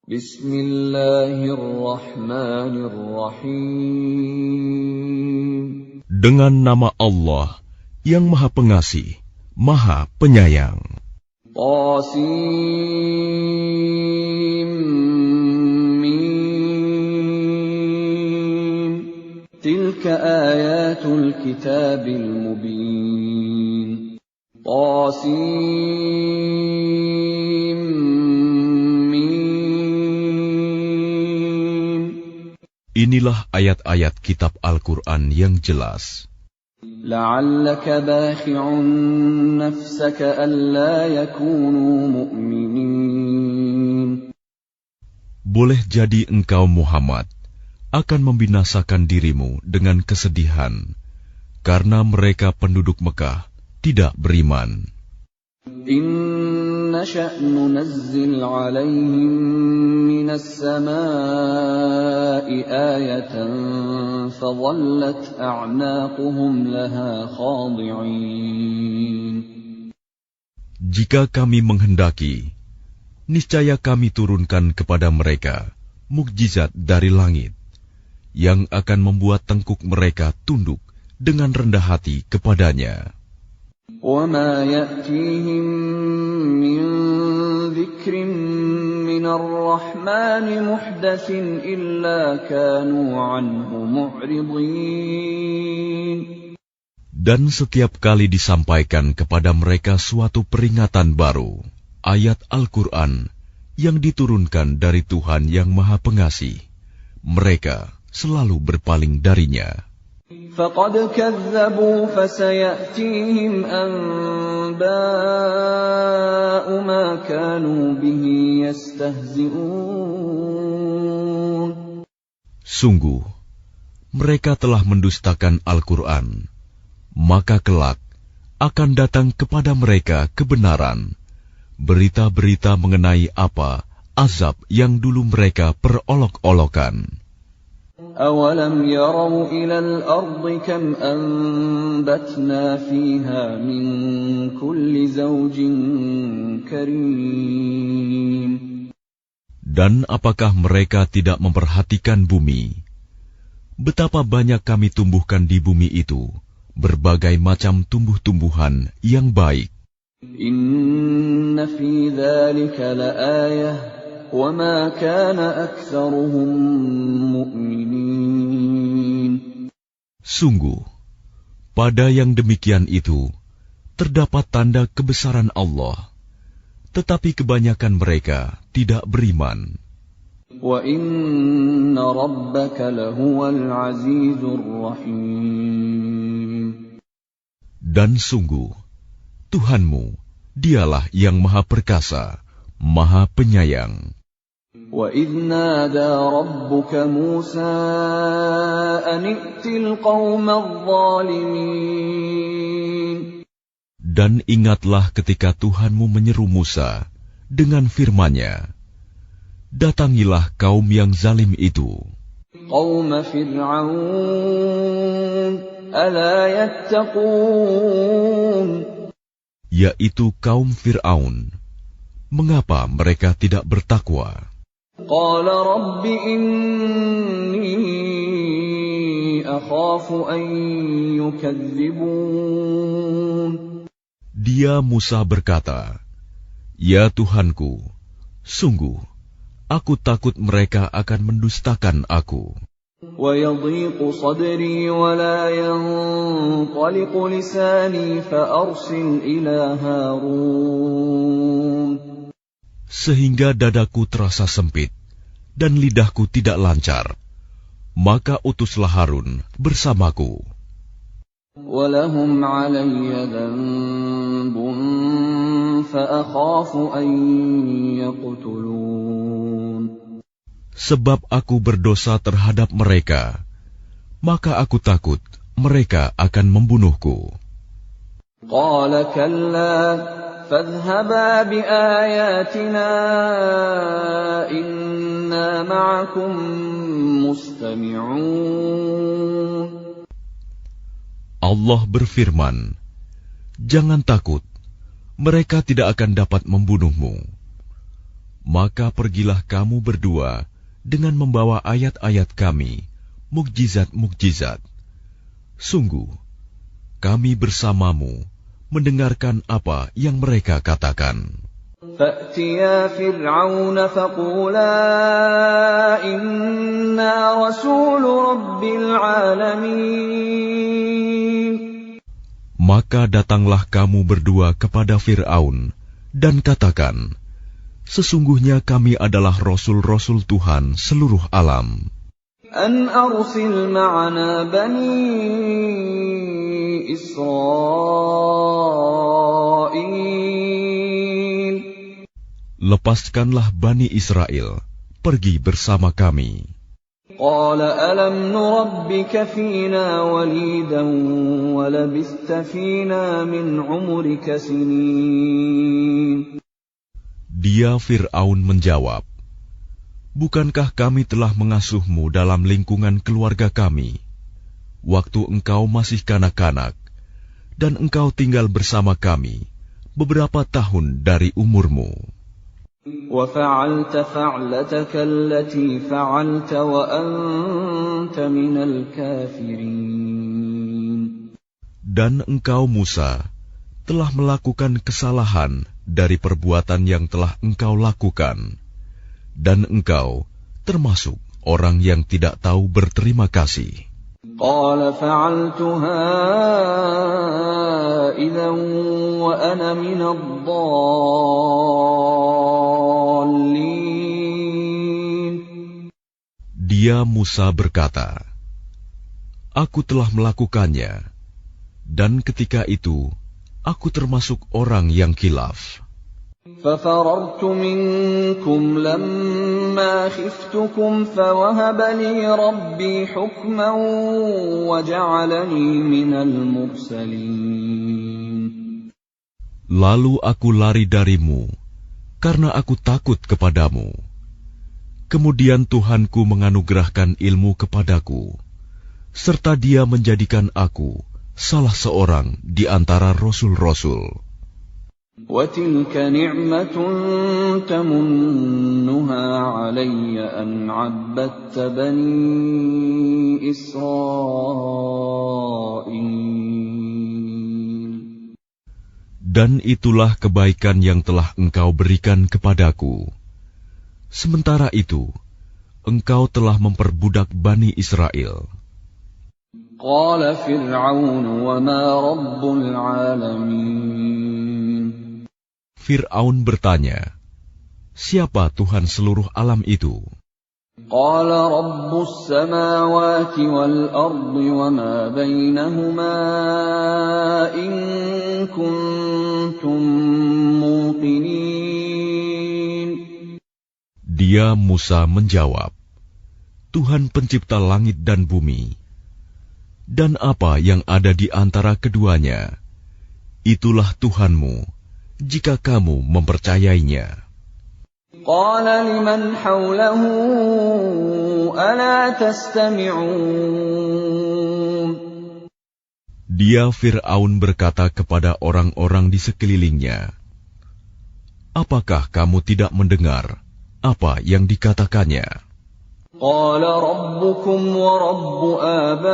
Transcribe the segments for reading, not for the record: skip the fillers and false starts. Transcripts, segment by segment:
Bismillahirrahmanirrahim. Dengan nama Allah yang Maha Pengasih, Maha Penyayang. Qasim Mim. Tilka ayatul kitabil mubin. Qasim Mim. Inilah ayat-ayat kitab Al-Quran yang jelas. La'allaka bakhi'un nafsaka alla yakunu mu'minin. Boleh jadi engkau Muhammad akan membinasakan dirimu dengan kesedihan karena mereka penduduk Mekah tidak beriman. Inna sya'nu nazzil 'alaihim minas samaa'i ayatan fadhallat a'naquhum laha khadi'in. Jika kami menghendaki, niscaya kami turunkan kepada mereka mukjizat dari langit yang akan membuat tengkuk mereka tunduk dengan rendah hati kepadanya. وَمَا يَأْتِيهِمْ مِنْ ذِكْرٍ مِنَ الرَّحْمَنِ مُحْدَثٍ إِلَّا كَانُوا عَنْهُ مُعْرِضِينَ. Dan setiap kali disampaikan kepada mereka suatu peringatan baru, ayat Al-Quran yang diturunkan dari Tuhan yang Maha Pengasih, mereka selalu berpaling darinya. فَقَدْ كَذَّبُوا فَسَيَأْتِيهِمْ أَنْبَاءُ مَا كَانُوا بِهِ يَسْتَهْزِئُونَ. Sungguh, mereka telah mendustakan Al-Quran, maka kelak akan datang kepada mereka kebenaran, berita-berita mengenai apa azab yang dulu mereka perolok-olokan. أَوَلَمْ يَرَوْا إِلَى الْأَرْضِ كَمْ أَنبَتْنَا فِيهَا مِنْ كُلِّ زَوْجٍ كَرِيمٍ. Dan apakah mereka tidak memperhatikan bumi? Betapa banyak kami tumbuhkan di bumi itu berbagai macam tumbuh-tumbuhan yang baik. إِنَّ فِي ذَلِكَ لَآيَةً وَمَا كَانَ أَكْثَرُهُم مُؤْمِنِينَ. Sungguh, pada yang demikian itu terdapat tanda kebesaran Allah, tetapi kebanyakan mereka tidak beriman. وَإِنَّ رَبَّكَ لَهُوَ الْعَزِيزُ الرَّحِيمُ. Dan sungguh, Tuhanmu, dialah yang Maha Perkasa, Maha Penyayang. وَإِذْ نَادَى رَبُّكَ مُوسَىٰ أَنِ ائْتِ الْقَوْمَ الظَّالِمِينَ. Dan ingatlah ketika Tuhanmu menyeru Musa dengan firman-Nya, datangilah kaum yang zalim itu. قَوْمَ فِرْعَوْنَ أَلَا يَتَّقُونَ. Yaitu kaum Fir'aun. Mengapa mereka tidak bertakwa? قَالَ رَبِّ إِنِّي أَخَافُ أَن يُكَذِّبُونِ. Dia Musa berkata, "Ya Tuhanku, sungguh aku takut mereka akan mendustakan aku." وَيَضِيقُ صَدْرِي وَلَا يَنطَلِقُ لِسَانِي فَأَرْسِلْ إِلَى هَارُونَ. Sehingga dadaku terasa sempit dan lidahku tidak lancar, maka utuslah Harun bersamaku. وَلَهُمْ عَلَيَّ ذَنبٌ فَأَخَافُ أَن يَقْتُلُونِ. Sebab aku berdosa terhadap mereka, maka aku takut mereka akan membunuhku. قَالَ كَلَّا فَاذْهَبَا بِآيَاتِنَا إِنَّا مَعَكُمْ مُسْتَمِعُونَ. Allah berfirman, "Jangan takut, mereka tidak akan dapat membunuhmu. Maka pergilah kamu berdua dengan membawa ayat-ayat kami, mukjizat-mukjizat. Sungguh, kami bersamamu mendengarkan apa yang mereka katakan. فَأْتِيَا فِرْعَوْنَ فَقُولَا إِنَّا رَسُولُ رَبِّ الْعَالَمِينَ. Maka datanglah kamu berdua kepada Fir'aun dan katakan, sesungguhnya kami adalah rasul-rasul Tuhan seluruh alam. أَنْ أَرْسِلْ مَعَنَا بَنِي إِسْرَائِيلَ. Lepaskanlah Bani Israel, pergi bersama kami. قَالَ أَلَمْ نُرَبِّكَ فِينَا وَلِيدًا وَلَبِثْتَ فِينَا مِنْ عُمُرِكَ سِنِينَ. Dia Fir'aun menjawab, bukankah kami telah mengasuhmu dalam lingkungan keluarga kami, waktu engkau masih kanak-kanak, dan engkau tinggal bersama kami beberapa tahun dari umurmu. وَفَعَلْتَ فَعْلَتَكَ الَّتِي فَعَلْتَ وَأَنْتَ مِنَ الْكَافِرِينَ. Dan engkau Musa telah melakukan kesalahan dari perbuatan yang telah engkau lakukan, dan engkau termasuk orang yang tidak tahu berterima kasih. قَالَ فَعَلْتُهَا إِذًا وَأَنَا مِنَ الضَّالِّينَ. Dia Musa berkata, aku telah melakukannya, dan ketika itu aku termasuk orang yang khilaf. فَفَرَرْتُ مِنكُمْ لَمَّا خِفْتُكُمْ فَوَهَبَ لِي رَبِّي حُكْمًا وَجَعَلَنِي مِنَ الْمُرْسَلِينَ. Lalu aku lari darimu, karena aku takut kepadamu. Kemudian Tuhanku menganugerahkan ilmu kepadaku, serta Dia menjadikan aku salah seorang di antara rasul-rasul. وَتِلْكَ نِعْمَةٌ تَمُنُّهَا عَلَيَّ أَنْ عَبَّدتَّ بَنِي إِسْرَائِيلَ. Dan itulah kebaikan yang telah engkau berikan kepadaku. Sementara itu, engkau telah memperbudak Bani Israel. قَالَ فِرْعَوْنُ وَمَا رَبُّ الْعَالَمِينَ. Fir'aun bertanya, siapa Tuhan seluruh alam itu? قَالَ رَبُّ السَّمَاوَاتِ وَالْأَرْضِ وَمَا بَيْنَهُمَا إِن كُنتُم مُّوقِنِينَ. Dia Musa menjawab, Tuhan pencipta langit dan bumi, dan apa yang ada di antara keduanya, itulah Tuhanmu, jika kamu mempercayainya. قَالَ لِمَنْ حَوْلَهُ أَلَا تَسْتَمِعُونَ. Dia Fir'aun berkata kepada orang-orang di sekelilingnya, apakah kamu tidak mendengar apa yang dikatakannya? قَالَ رَبُّكُمْ وَرَبُّ آبَائِكُمُ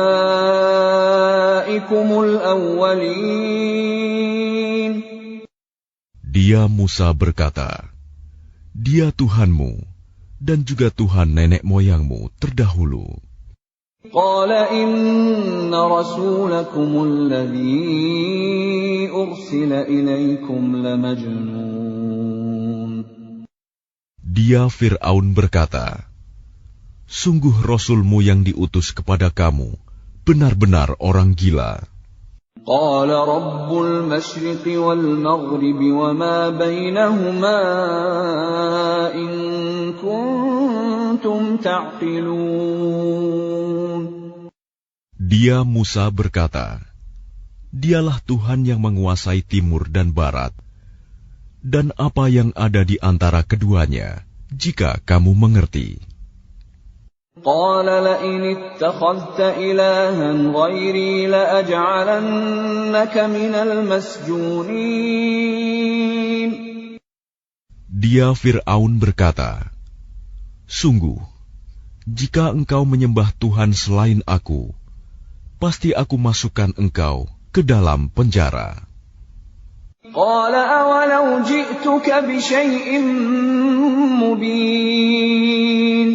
الْأَوَّلِينَ. Dia Musa berkata, Dia Tuhanmu dan juga Tuhan nenek moyangmu terdahulu. قَالَ إِنَّ رَسُولَكُمُ الَّذِي أُرْسِلَ إِلَيْكُمْ لَمَجْنُونٌ. Dia Fir'aun berkata, sungguh Rasulmu yang diutus kepada kamu benar-benar orang gila. قَالَ رَبُّ الْمَشْرِقِ وَالْمَغْرِبِ وَمَا بَيْنَهُمَا إِن كُنتُمْ تَعْقِلُونَ. Dia Musa berkata, Dialah Tuhan yang menguasai timur dan barat, dan apa yang ada di antara keduanya, jika kamu mengerti. قَالَ لَئِنِ اتَّخَذْتَ إِلَٰهًا غَيْرِي لَأَجْعَلَنَّكَ مِنَ الْمَسْجُونِينَ. Dia Fir'aun berkata, "Sungguh, jika engkau menyembah Tuhan selain aku, pasti aku masukkan engkau ke dalam penjara." قال أولو جئتك بشيء مبين.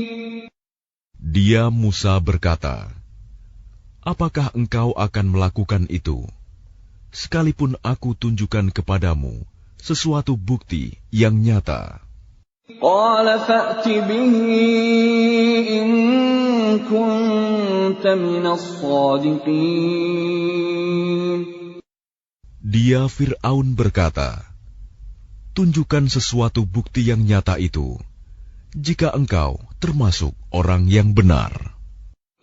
Dia Musa berkata, "Apakah engkau akan melakukan itu, sekalipun aku tunjukkan kepadamu sesuatu bukti yang nyata?" قال فأت به إن كنت من الصادقين. Dia Fir'aun berkata, "Tunjukkan sesuatu bukti yang nyata itu, jika engkau termasuk orang yang benar."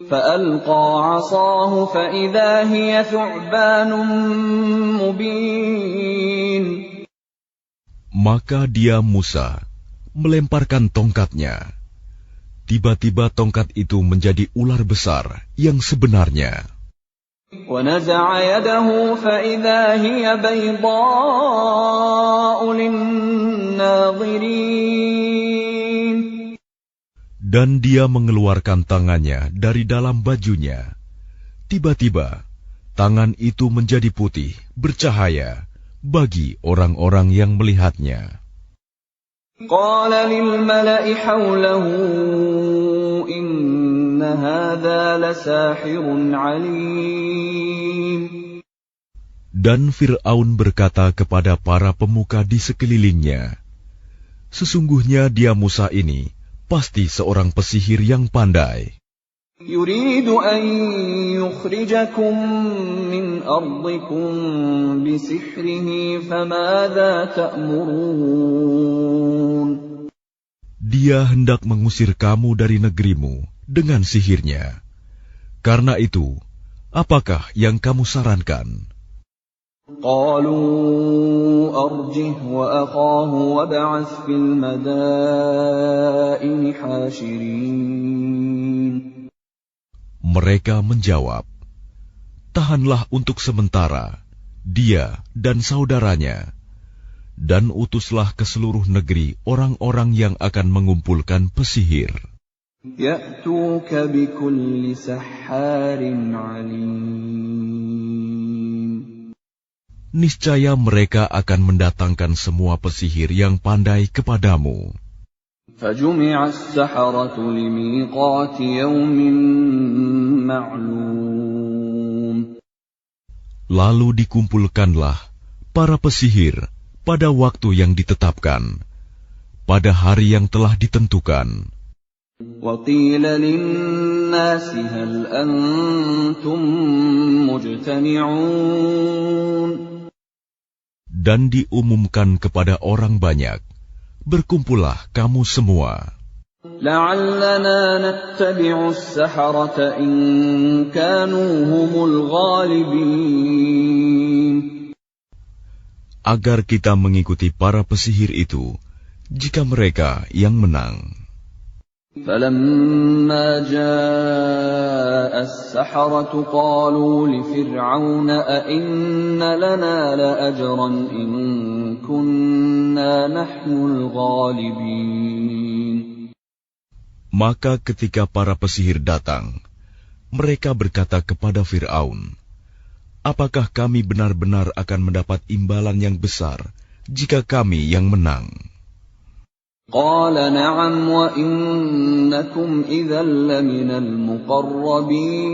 فألقى عصاه فإذا هي ثعبان مبين. Maka dia Musa melemparkan tongkatnya. Tiba-tiba tongkat itu menjadi ular besar yang sebenarnya. ونزع يده فإذا هي بيضاء للناظرين. Dan dia mengeluarkan tangannya dari dalam bajunya. Tiba-tiba, tangan itu menjadi putih, bercahaya bagi orang-orang yang melihatnya. قال للملأ حوله إن هذا لساحر عليم. Dan Fir'aun berkata kepada para pemuka di sekelilingnya, "Sesungguhnya dia Musa ini pasti seorang pesihir yang pandai. يريد أن يخرجكم من أرضكم بسحره فماذا تأمرون." Dia hendak mengusir kamu dari negerimu dengan sihirnya. Karena itu, apakah yang kamu sarankan? قالوا أرجه وأخاه وابعث في المدائن حاشرين. Mereka menjawab, "Tahanlah untuk sementara dia dan saudaranya, dan utuslah ke seluruh negeri orang-orang yang akan mengumpulkan pesihir. يأتوك بكل سحار عليم. Niscaya mereka akan mendatangkan semua pesihir yang pandai kepadamu." فجمع السحرة لميقات يوم معلوم. Lalu dikumpulkanlah para pesihir pada waktu yang ditetapkan, pada hari yang telah ditentukan. وقيل للناس هل أنتم مجتمعون. Dan diumumkan kepada orang banyak, "Berkumpullah kamu semua. لعلنا نتبع السحرة إن كانوا هم الغالبين. Agar kita mengikuti para pesihir itu, jika mereka yang menang." فلما جاء السحرة قالوا لفرعون أئن لنا لأجرا إن كنا نحن الغالبين. Maka ketika para pesihir datang, mereka berkata kepada Fir'aun, "Apakah kami benar-benar akan mendapat imbalan yang besar jika kami yang menang?" قال نعم وإنكم إذا لمن المقربين.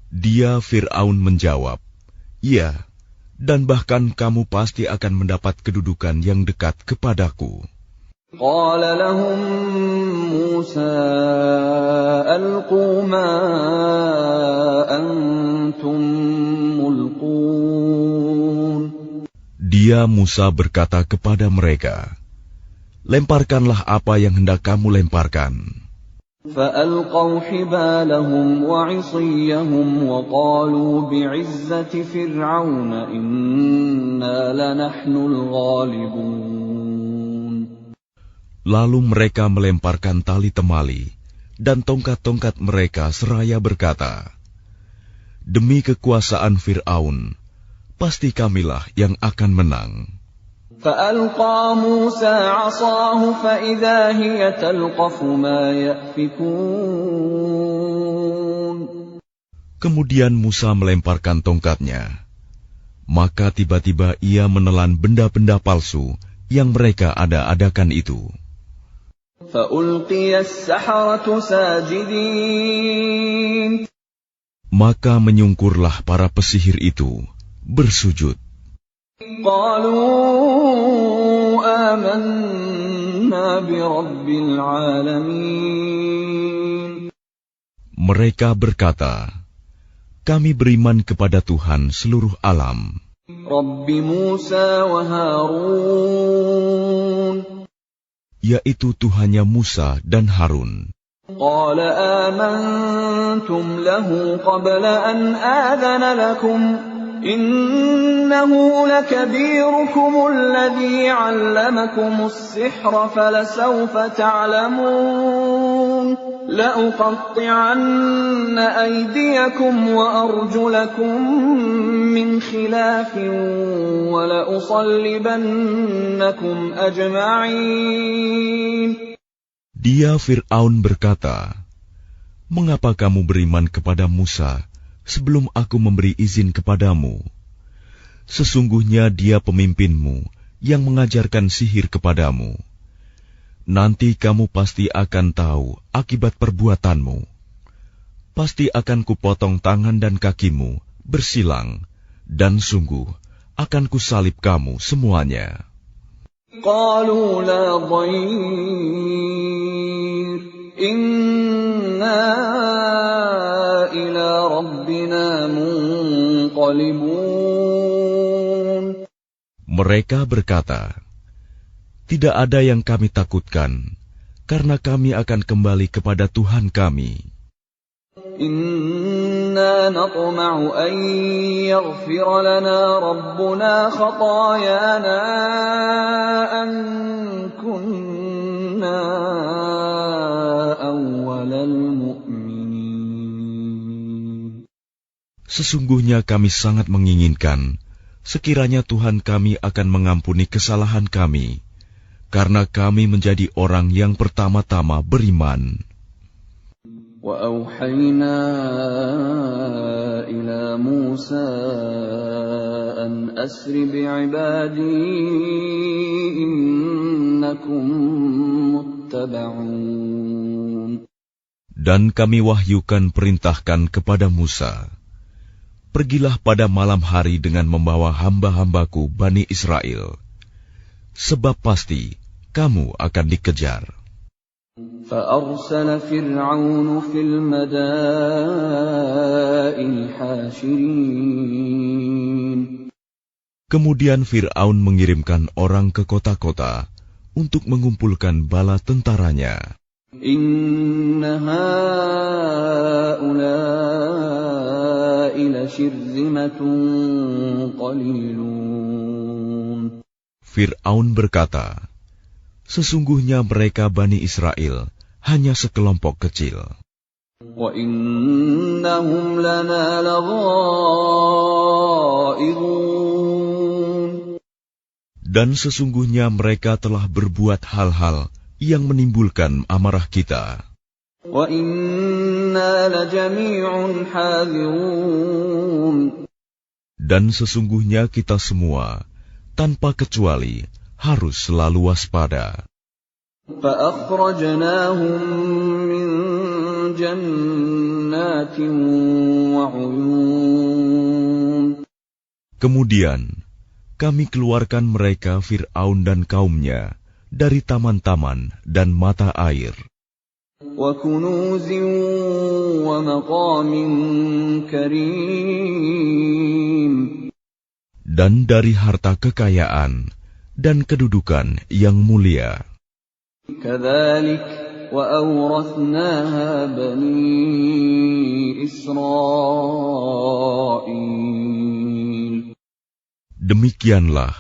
Dia Fir'aun menjawab, "Ya, dan bahkan kamu pasti akan mendapat kedudukan yang dekat kepadaku." قال لهم موسى ألقوا ما أنتم ملقون. Dia Musa berkata kepada mereka, "Lemparkanlah apa yang hendak kamu lemparkan." فألقوا حبالهم وعصيهم وقالوا بعزة فرعون إنا لنحن الغالبون. Lalu mereka melemparkan tali temali dan tongkat-tongkat mereka seraya berkata, "Demi kekuasaan Fir'aun, pasti kamilah yang akan menang." فألقى موسى عصاه فإذا هي تلقف ما يأفكون. Kemudian Musa melemparkan tongkatnya. Maka tiba-tiba ia menelan benda-benda palsu yang mereka ada-adakan itu. فألقي السحرة ساجدين. Maka menyungkurlah para pesihir itu, bersujud. قالوا آمنا برب العالمين. Mereka berkata, kami beriman kepada Tuhan seluruh alam, رب موسى وهارون. yaitu Tuhannya Musa dan Harun. قال آمنتم له قبل أن آذن لكم إنه لكبيركم الذي علمكم السحر فلسوف تعلمون لأقطعن أيديكم وأرجلكم من خلاف ولأصلبنكم أجمعين. Dia Fir'aun berkata, mengapa kamu beriman kepada Musa sebelum aku memberi izin kepadamu? Sesungguhnya dia pemimpinmu yang mengajarkan sihir kepadamu. Nanti kamu pasti akan tahu akibat perbuatanmu. Pasti akan kupotong tangan dan kakimu bersilang, dan sungguh akan kusalib kamu semuanya. قالوا لا ضير إنا إلى ربنا منقلبون. Mereka berkata, tidak ada yang kami takutkan, karena kami akan kembali kepada Tuhan kami. إنا نطمع أن يغفر لنا ربنا خطايانا أن كنا أول المؤمنين. Sesungguhnya kami sangat menginginkan sekiranya Tuhan kami akan mengampuni kesalahan kami, karena kami menjadi orang yang pertama-tama beriman. وأوحينا إلى موسى أن أسر بعبادي إنكم متبعون. Dan kami wahyukan perintahkan kepada Musa, pergilah pada malam hari dengan membawa hamba-hambaku Bani Israel, sebab pasti kamu akan dikejar. فأرسل فرعون في المدائن حاشرين. Kemudian Fir'aun mengirimkan orang ke kota-kota untuk mengumpulkan bala tentaranya. إن هؤلاء لشرذمة قليلون. Fir'aun berkata, sesungguhnya mereka Bani Israel hanya sekelompok kecil. وَإِنَّهُمْ لَنَا لَغَائِظُونَ. Dan sesungguhnya mereka telah berbuat hal-hal yang menimbulkan amarah kita. وَإِنَّا لَجَمِيعٌ حَاذِرُونَ. Dan sesungguhnya kita semua, tanpa kecuali, harus selalu waspada. فَأَخْرَجْنَاهُمْ مِنْ جَنَّاتٍ وَعُيُونٍ. Kemudian, kami keluarkan mereka Fir'aun dan kaumnya dari taman-taman dan mata air. وَكُنُوزٍ وَمَقَامٍ كَرِيمٍ. Dan dari harta kekayaan dan kedudukan yang mulia. كَذَلِكَ وَأَوْرَثْنَاهَا بَنِي إِسْرَائِيلَ. Demikianlah,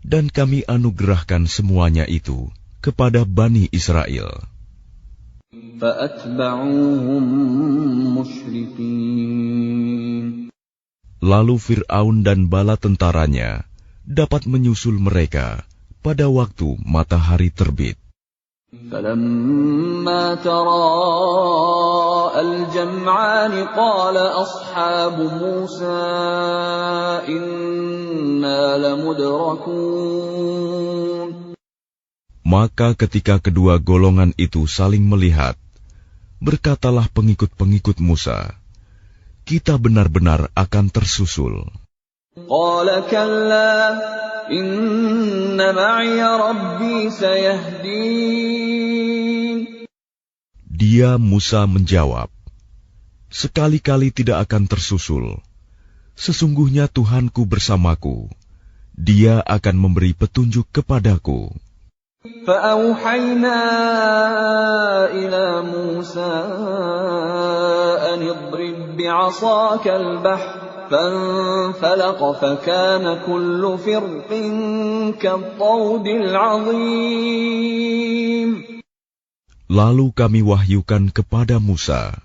dan kami anugerahkan semuanya itu kepada Bani Israel. فَأَتْبَعُوهُمْ مُشْرِقِينَ. Lalu Fir'aun dan bala tentaranya dapat menyusul mereka pada waktu matahari terbit. فلما تراءى الجمعان قال أصحاب موسى إنا لمدركون. Maka ketika kedua golongan itu saling melihat, berkatalah pengikut-pengikut Musa, kita benar-benar akan tersusul. قال كلا إن معي ربي سيهدين. Dia Musa menjawab, sekali-kali tidak akan tersusul. Sesungguhnya Tuhanku bersamaku. Dia akan memberi petunjuk kepadaku. فأوحينا إلى موسى أن اضرب بعصاك البحر فانفلق فكان كل فرق كالطود العظيم. Lalu kami wahyukan kepada Musa,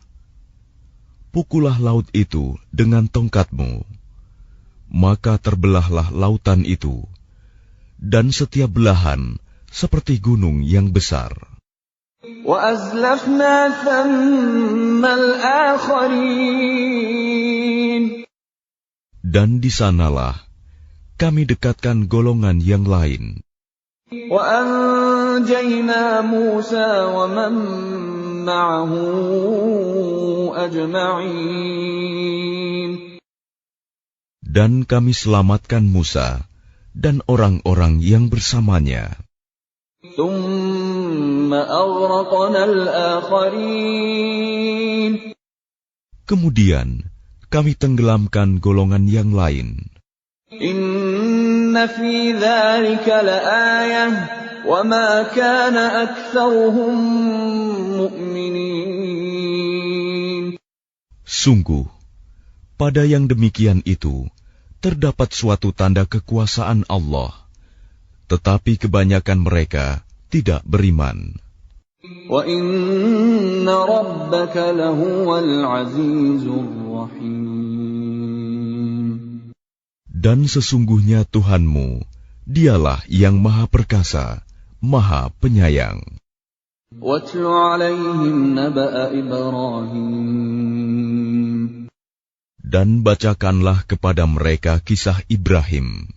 pukullah laut itu dengan tongkatmu. Maka terbelahlah lautan itu, dan setiap belahan seperti gunung yang besar. وَأَزْلَفْنَا ثَمَّ الْآخَرِينَ. Dan di sanalah kami dekatkan golongan yang lain. وَأَنْجَيْنَا مُوسَى وَمَنْ مَعَهُ أَجْمَعِينَ. Dan kami selamatkan Musa dan orang-orang yang bersamanya. ثُمَّ أَغْرَقْنَا الْآخَرِينَ. Kemudian kami tenggelamkan golongan yang lain. إِنَّ فِي ذَلِكَ لَآيَةً وَمَا كَانَ أَكْثَرُهُم مُؤْمِنِينَ. Sungguh, pada yang demikian itu terdapat suatu tanda kekuasaan Allah, tetapi kebanyakan mereka tidak beriman. وَإِنَّ رَبَّكَ لَهُوَ الْعَزِيزُ الرَّحِيمُ. Dan sesungguhnya Tuhanmu, dialah yang Maha Perkasa, Maha Penyayang. وَاتْلُ عَلَيْهِمْ نَبَأَ إِبْرَاهِيمَ. Dan bacakanlah kepada mereka kisah Ibrahim.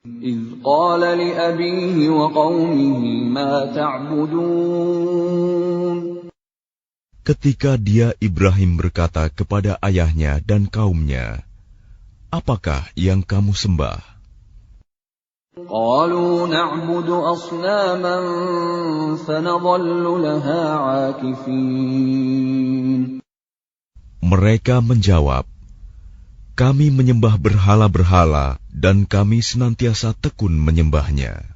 إِذْ قَالَ لِأَبِيهِ وَقَوْمِهِ مَا تَعْبُدُونَ. Ketika dia Ibrahim berkata kepada ayahnya dan kaumnya, apakah yang kamu sembah? قَالُوا نَعْبُدُ أَصْنَامًا فَنَظَلُّ لَهَا عَاكِفِينَ. Mereka menjawab, kami menyembah berhala-berhala dan kami senantiasa tekun menyembahnya.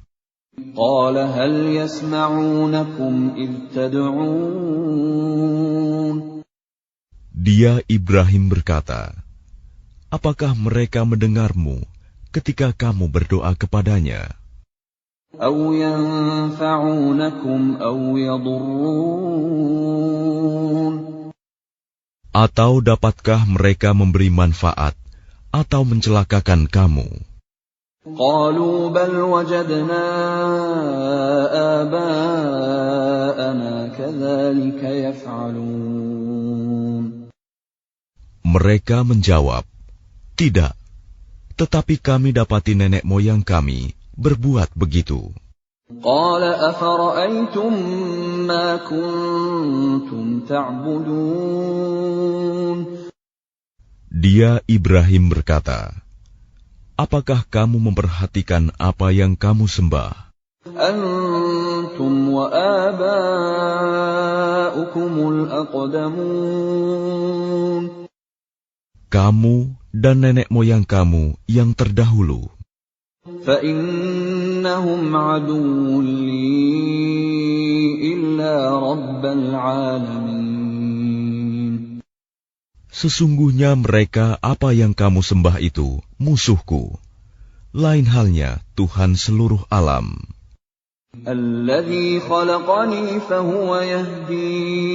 قَالَ هَلْ يَسْمَعُونَكُمْ إِذْ تَدْعُونَ. Dia Ibrahim berkata, apakah mereka mendengarmu ketika kamu berdoa kepadanya? أَوْ يَنفَعُونَكُمْ أَوْ يَضُرُّونَ. Atau dapatkah mereka memberi manfaat atau mencelakakan kamu? قَالُوا بَلْ وَجَدْنَا آبَاءَنَا كَذَلِكَ يَفْعَلُونَ. Mereka menjawab, tidak, tetapi kami dapati nenek moyang kami berbuat begitu. قَالَ أَفَرَأَيْتُم مَّا كُنتُمْ تَعْبُدُونَ. Dia Ibrahim berkata, apakah kamu memperhatikan apa yang kamu sembah? أَنتُمْ وَآبَاؤُكُمُ الْأَقْدَمُونَ. Kamu dan nenek moyang kamu yang terdahulu. فَإِنَّهُمْ عَدُوٌّ لِّي إِلَّا رَبَّ الْعَالَمِينَ. Sesungguhnya mereka apa yang kamu sembah itu musuhku, lain halnya Tuhan seluruh alam. الَّذِي خَلَقَنِي فَهُوَ يَهْدِينِ.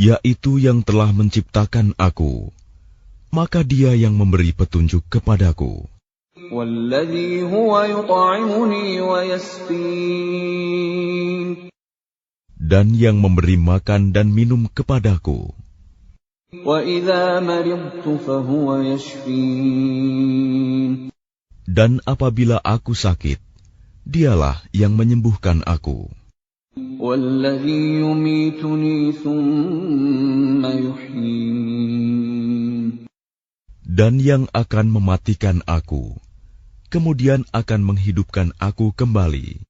Yaitu yang telah menciptakan aku, maka dia yang memberi petunjuk kepadaku. والذي هو يطعمني ويسقين dan yang memberi makan dan minum kepadaku. وإذا مرضت فهو يشفين Dan apabila aku sakit, dialah yang menyembuhkan aku. والذي يميتني ثم يحيين Dan yang akan mematikan aku, kemudian akan menghidupkan aku kembali.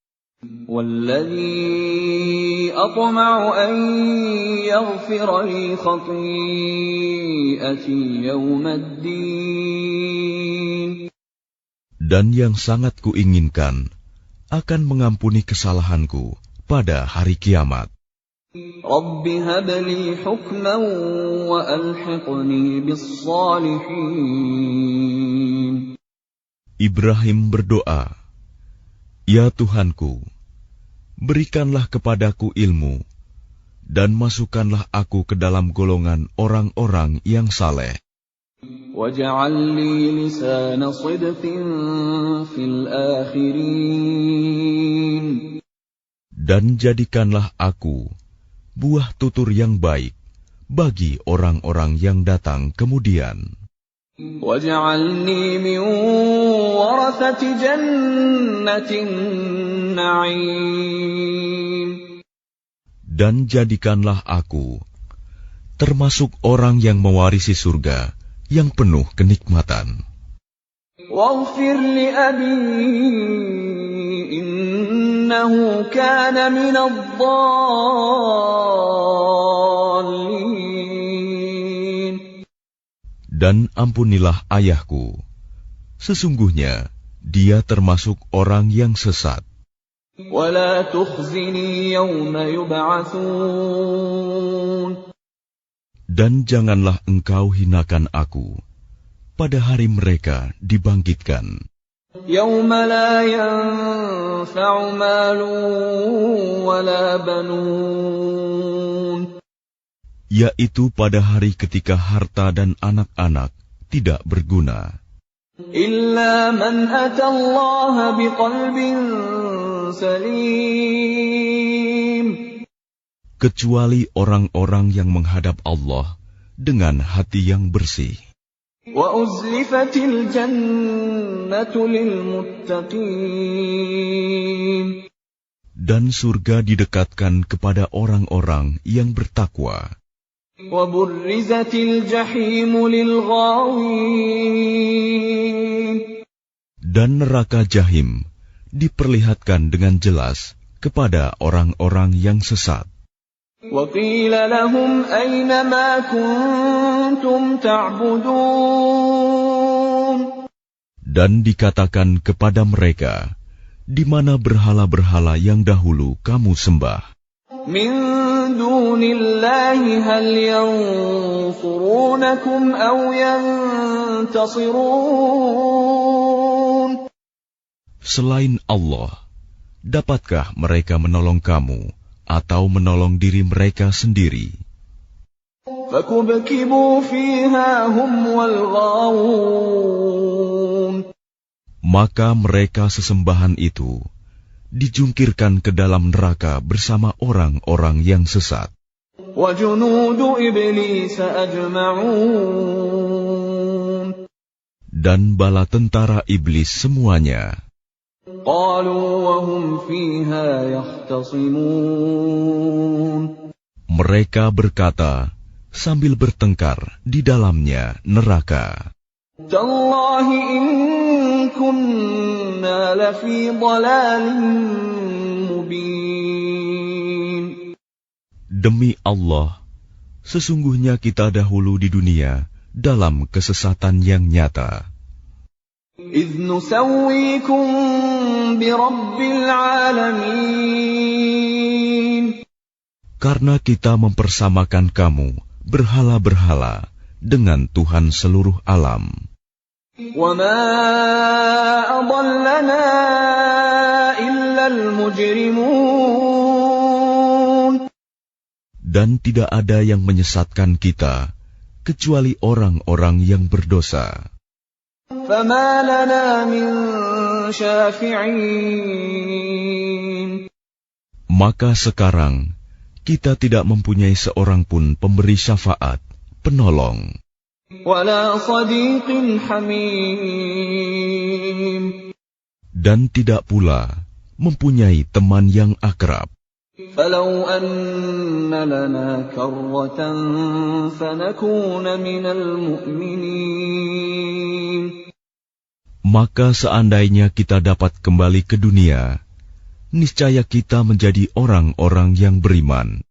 والذي أطمع أن يغفر لي خطيئتي يوم الدين Dan yang sangat kuinginkan akan mengampuni kesalahanku pada hari kiamat. رب هب لي حكما وألحقني بالصالحين Ibrahim berdoa, "Ya Tuhanku, berikanlah kepadaku ilmu, dan masukkanlah aku ke dalam golongan orang-orang yang saleh. واجعل لي لسان صدق في الآخرين Dan jadikanlah aku buah tutur yang baik bagi orang-orang yang datang kemudian. واجعلني من ورثة جنة النعيم Dan jadikanlah aku termasuk orang yang mewarisi surga yang penuh kenikmatan. واغفر لأبي إنه كان من الضالين Dan ampunilah ayahku, sesungguhnya dia termasuk orang yang sesat. ولا تخزني يوم يبعثون Dan janganlah engkau hinakan aku pada hari mereka dibangkitkan, يوم لا ينفع مال ولا بنون yaitu pada hari ketika harta dan anak-anak tidak berguna, إلا من أتى الله بقلب سليم kecuali orang-orang yang menghadap Allah dengan hati yang bersih. وأزلفت الجنة للمتقين Dan surga didekatkan kepada orang-orang yang bertakwa. وبرزت الجحيم للغاوين Dan neraka Jahim diperlihatkan dengan jelas kepada orang-orang yang sesat. وقيل لهم أين ما كنتم تعبدون Dan dikatakan kepada mereka, di mana berhala-berhala yang dahulu kamu sembah? من دون الله هل ينصرونكم أو ينتصرون Selain Allah, dapatkah mereka menolong kamu atau menolong diri mereka sendiri? فكبكبوا فيها هم والغاوون Maka mereka sesembahan itu dijungkirkan ke dalam neraka bersama orang-orang yang sesat. وجنود إبليس أجمعون Dan bala tentara iblis semuanya. قالوا وهم فيها يختصمون Mereka berkata sambil bertengkar di dalamnya neraka, تالله إن كنا لفي ضلال مبين Demi Allah, sesungguhnya kita dahulu di dunia dalam kesesatan yang nyata. إذ نسويكم برب العالمين Karena kita mempersamakan kamu berhala-berhala dengan Tuhan seluruh alam. وما أضلنا إلا المجرمون Dan tidak ada yang menyesatkan kita kecuali orang-orang yang berdosa. فما لنا من شافعين. Maka sekarang kita tidak mempunyai seorang pun pemberi syafaat, penolong. ولا صديق حميم. Dan tidak pula mempunyai teman yang akrab. فلو أن لنا كرة فنكون من المؤمنين. Maka seandainya kita dapat kembali ke dunia, niscaya kita menjadi orang-orang yang beriman.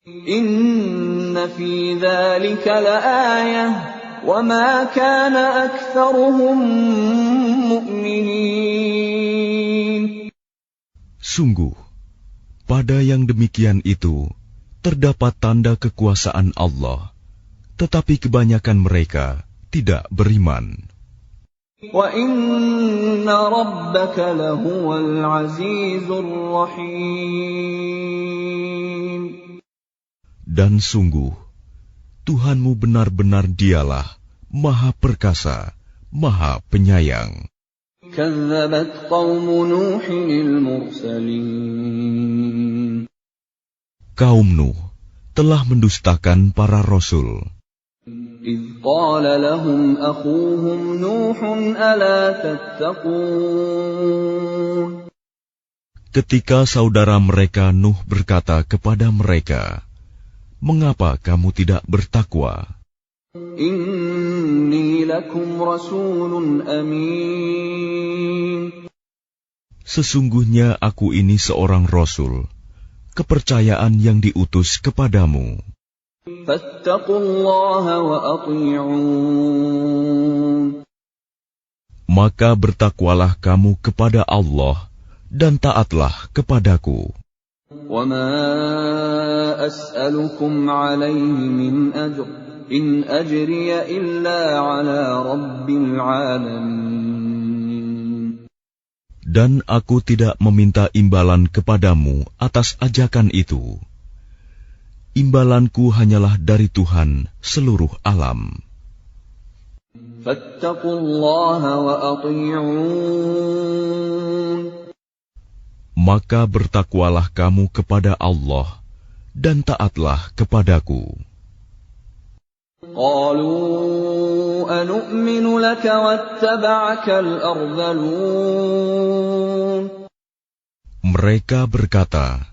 إن في ذلك لآية وما كان أكثرهم مؤمنين. Sungguh, pada yang demikian itu terdapat tanda kekuasaan Allah, tetapi kebanyakan mereka tidak beriman. وَإِنَّ رَبَّكَ لَهُوَ الْعَزِيزُ الرَّحِيمُ. Dan sungguh, Tuhanmu benar-benar Dialah Maha Perkasa, Maha Penyayang. كَذَّبَتْ قَوْمُ نُوحٍ الْمُرْسَلِينَ. Kaum Nuh telah mendustakan para rasul. إِذْ قَالَ لَهُمْ أَخُوهُمْ نُوحٌ أَلَا تَتَّقُونَ. Ketika saudara mereka Nuh berkata kepada mereka, "Mengapa kamu tidak bertakwa? إِنِّي لَكُمْ رَسُولٌ أَمِينٌ. Sesungguhnya aku ini seorang rasul, kepercayaan yang diutus kepadamu. فَاتَّقُوا اللَّهَ وَأَطِيعُونِ. Maka bertakwalah kamu kepada Allah dan taatlah kepadaku. وَمَا أَسْأَلُكُمْ عَلَيْهِ مِنْ أَجْرٍ إِنْ أَجْرِيَ إِلَّا عَلَى رَبِّ الْعَالَمِينَ. Dan aku tidak meminta imbalan kepadamu atas ajakan itu. Imbalanku hanyalah dari Tuhan seluruh alam. فَاتَّقُوا اللَّهَ وَأَطِيعُونِ. Maka bertakwalah kamu kepada Allah dan taatlah kepadaku. قَالُوا أَنُؤْمِنُ لَكَ وَاتَّبَعَكَ الْأَرْذَلُونَ. Mereka berkata,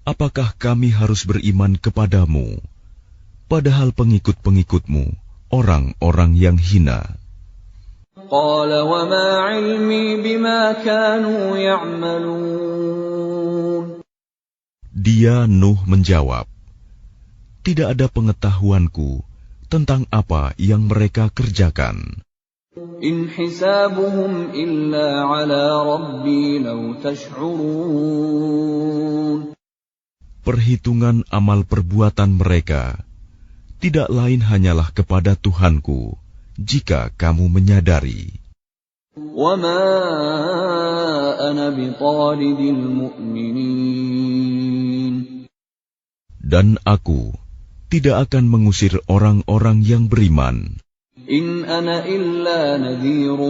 "Apakah kami harus beriman kepadamu, padahal pengikut-pengikutmu orang-orang yang hina?" قَالَ وَمَا عِلْمِي بِمَا كَانُوا يَعْمَلُونَ. Dia Nuh menjawab, "Tidak ada pengetahuanku tentang apa yang mereka kerjakan. إِنْ حِسَابُهُمْ إِلَّا عَلَى رَبِّي لَوْ تَشْعُرُونَ. Perhitungan amal perbuatan mereka tidak lain hanyalah kepada Tuhanku, jika kamu menyadari. وَمَا أَنَا بِطَارِدِ الْمُؤْمِنِينَ. Dan aku tidak akan mengusir orang-orang yang beriman. إِنْ أَنَا إِلَّا نَذِيرٌ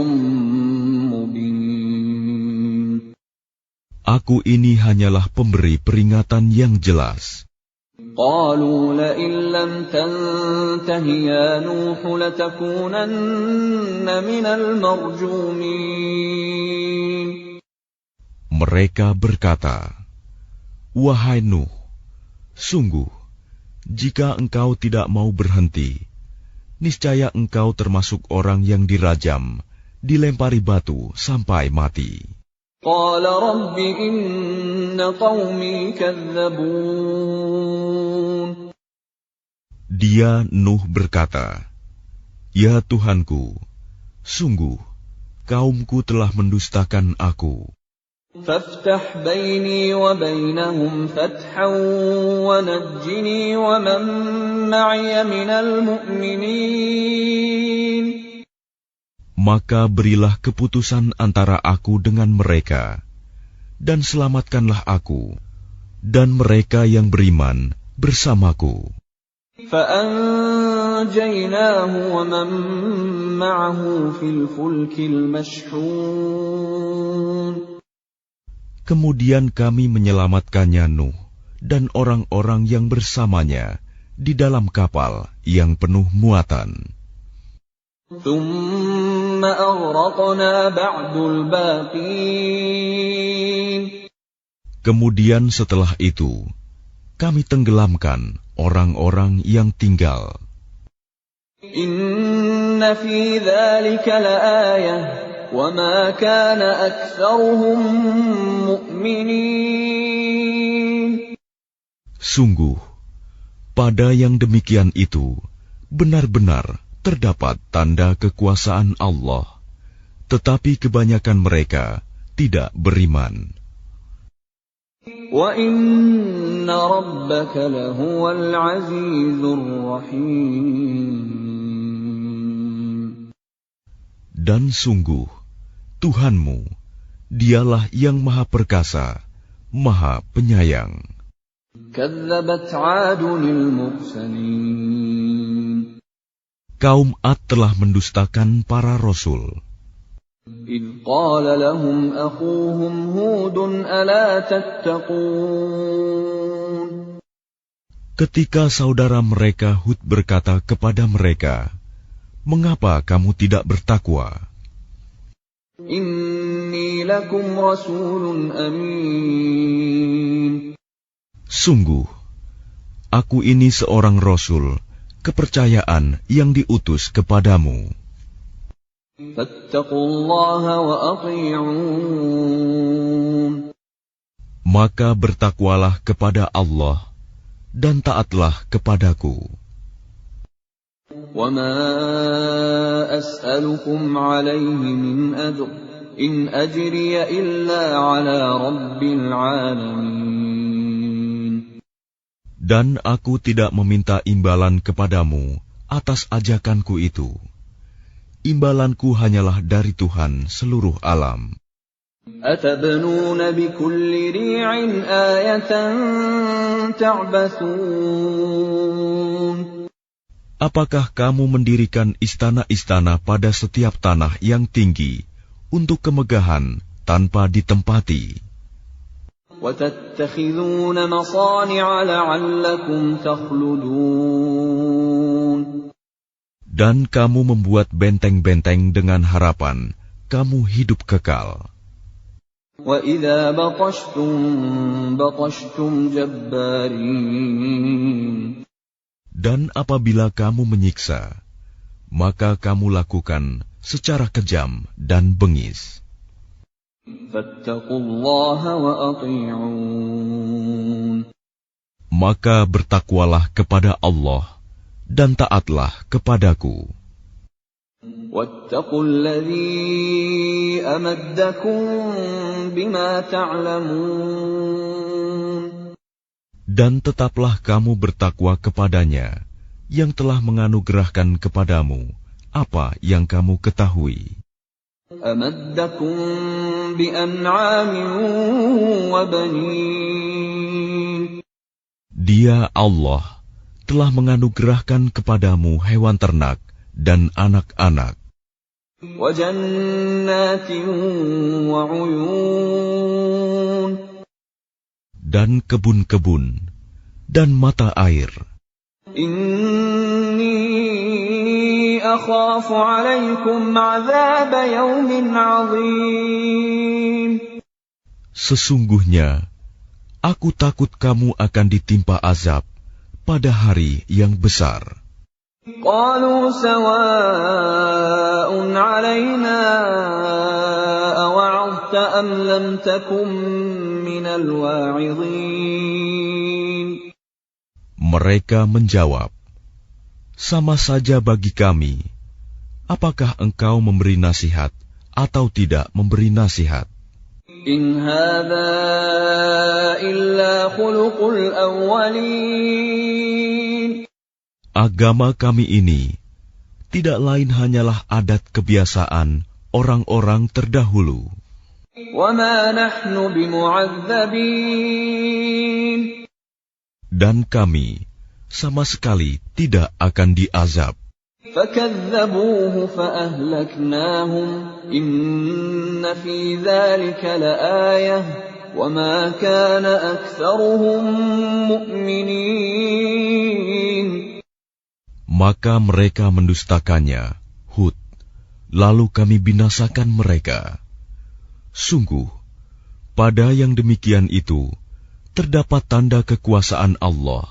مُبِينٌ. Aku ini hanyalah pemberi peringatan yang jelas. قَالُوا لَئِن لَّمْ تَنْتَهِ يَا نُوحُ لَتَكُونَنَّ مِنَ الْمَرْجُومِينَ. Mereka berkata, "Wahai Nuh, sungguh, jika engkau tidak mau berhenti, niscaya engkau termasuk orang yang dirajam, dilempari batu sampai mati." قَالَ رَبِّ إِنَّ قَوْمِي كَذَّبُونِ. Dia Nuh berkata, "Ya Tuhanku, sungguh kaumku telah mendustakan aku. فَافْتَحْ بَيْنِي وَبَيْنَهُمْ فَتْحًا وَنَجِّنِي وَمَن مَّعِيَ مِنَ الْمُؤْمِنِينَ. Maka berilah keputusan antara aku dengan mereka, dan selamatkanlah aku dan mereka yang beriman bersamaku." فَأَنجَيْنَاهُ فأنجيناه ومن معه في الفلك المشحون. Kemudian kami menyelamatkannya Nuh dan orang-orang yang bersamanya di dalam kapal yang penuh muatan. ثم أغرقنا بعد الباقين. Kemudian setelah itu, kami tenggelamkan orang-orang yang tinggal. إن في ذلك لآية وما كان أكثرهم مؤمنين. Sungguh, pada yang demikian itu, benar-benar terdapat tanda kekuasaan Allah, tetapi kebanyakan mereka tidak beriman. وَإِنَّ رَبَّكَ لَهُوَ الْعَزِيزُ الرَّحِيمُ. Dan sungguh, Tuhanmu, dialah yang maha perkasa, maha penyayang. كَذَّبَتْ عَادٌ الْمُرْسَلِينَ. Kaum Ad telah mendustakan para rasul. إِذْ قَالَ لَهُمْ أَخُوهُمْ هُودٌ أَلَا تَتَّقُونَ. Ketika saudara mereka Hud berkata kepada mereka, "Mengapa kamu tidak bertakwa? إِنِّي لَكُمْ رَسُولٌ أَمِينٌ. Sungguh, aku ini seorang rasul, kepercayaan yang diutus kepadamu. فَاتَّقُوا اللَّهَ وَأَطِيعُونِ. Maka bertakwalah kepada Allah dan taatlah kepadaku. وَمَا أَسْأَلُكُمْ عَلَيْهِ مِنْ أَجْرٍ إِنْ أَجْرِيَ إِلَّا عَلَى رَبِّ الْعَالَمِينَ. Dan aku tidak meminta imbalan kepadamu atas ajakanku itu. Imbalanku hanyalah dari Tuhan seluruh alam. أَتَبْنُونَ بِكُلِّ رِيعٍ آيَةً تَعْبَثُونَ. Apakah kamu mendirikan istana-istana pada setiap tanah yang tinggi untuk kemegahan tanpa ditempati? وَتَتَّخِذُونَ مَصَانِعَ لَعَلَّكُمْ تَخْلُدُونَ. Dan kamu membuat benteng-benteng dengan harapan kamu hidup kekal. وَإِذَا بَطَشْتُمْ بَطَشْتُمْ جَبَّارِينَ. Dan apabila kamu menyiksa, maka kamu lakukan secara kejam dan bengis. فَاتَّقُوا اللَّهَ وَأَطِيعُونِ. Maka bertakwalah kepada Allah dan taatlah kepadaku. وَاتَّقُوا الَّذِي أَمَدَّكُم بِمَا تَعْلَمُونَ. Dan tetaplah kamu bertakwa kepadanya yang telah menganugerahkan kepadamu apa yang kamu ketahui. أَمَدَّكُم بِأَنْعَامٍ وَبَنِينَ. Dia Allah telah menganugerahkan kepadamu hewan ternak dan anak-anak. وَجَنَّاتٍ وَعُيُونٍ. Dan kebun-kebun dan mata air. إِنِّي أَخَافُ عَلَيْكُمْ عَذَابَ يَوْمٍ عَظِيمٍ. Sesungguhnya, aku takut kamu akan ditimpa azab pada hari yang besar. قَالُوا سَوَاءٌ عَلَيْنَا أَوَعَظْتَ أَمْ لَمْ تَكُن مِّنَ الْوَاعِظِينَ. Mereka menjawab, "Sama saja bagi kami, apakah engkau memberi nasihat atau tidak memberi nasihat? إِنْ هَذَا إِلَّا خُلُقُ الْأَوَّلِينَ. Agama kami ini tidak lain hanyalah adat kebiasaan orang-orang terdahulu. وَمَا نَحْنُ بِمُعَذَّبِينَ. Dan kami sama sekali tidak akan diazab. فَكَذَّبُوهُ فَأَهْلَكْنَاهُمْ إِنَّ فِي ذَلِكَ لَآيَةً وَمَا كَانَ أَكْثَرُهُم مُؤْمِنِينَ. Maka mereka mendustakannya, Hud, lalu kami binasakan mereka. Sungguh, pada yang demikian itu terdapat tanda kekuasaan Allah,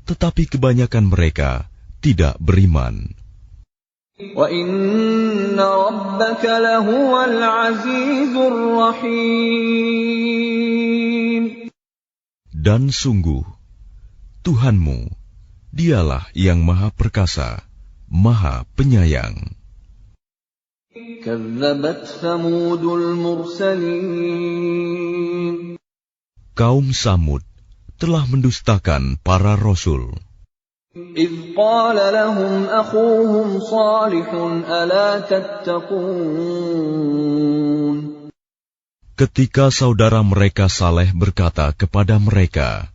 tetapi kebanyakan mereka tidak beriman. وَإِنَّ رَبَّكَ لَهُوَ الْعَزِيزُ الرَّحِيمُ. Dan sungguh, Tuhanmu, Dialah yang Maha Perkasa, Maha Penyayang. كَذَّبَتْ ثَمُودُ الْمُرْسَلِينَ. Kaum Samud telah mendustakan para rasul. إِذْ قَالَ لَهُمْ أَخُوهُمْ صَالِحٌ أَلَا تَتَّقُونَ. Ketika saudara mereka Saleh berkata kepada mereka,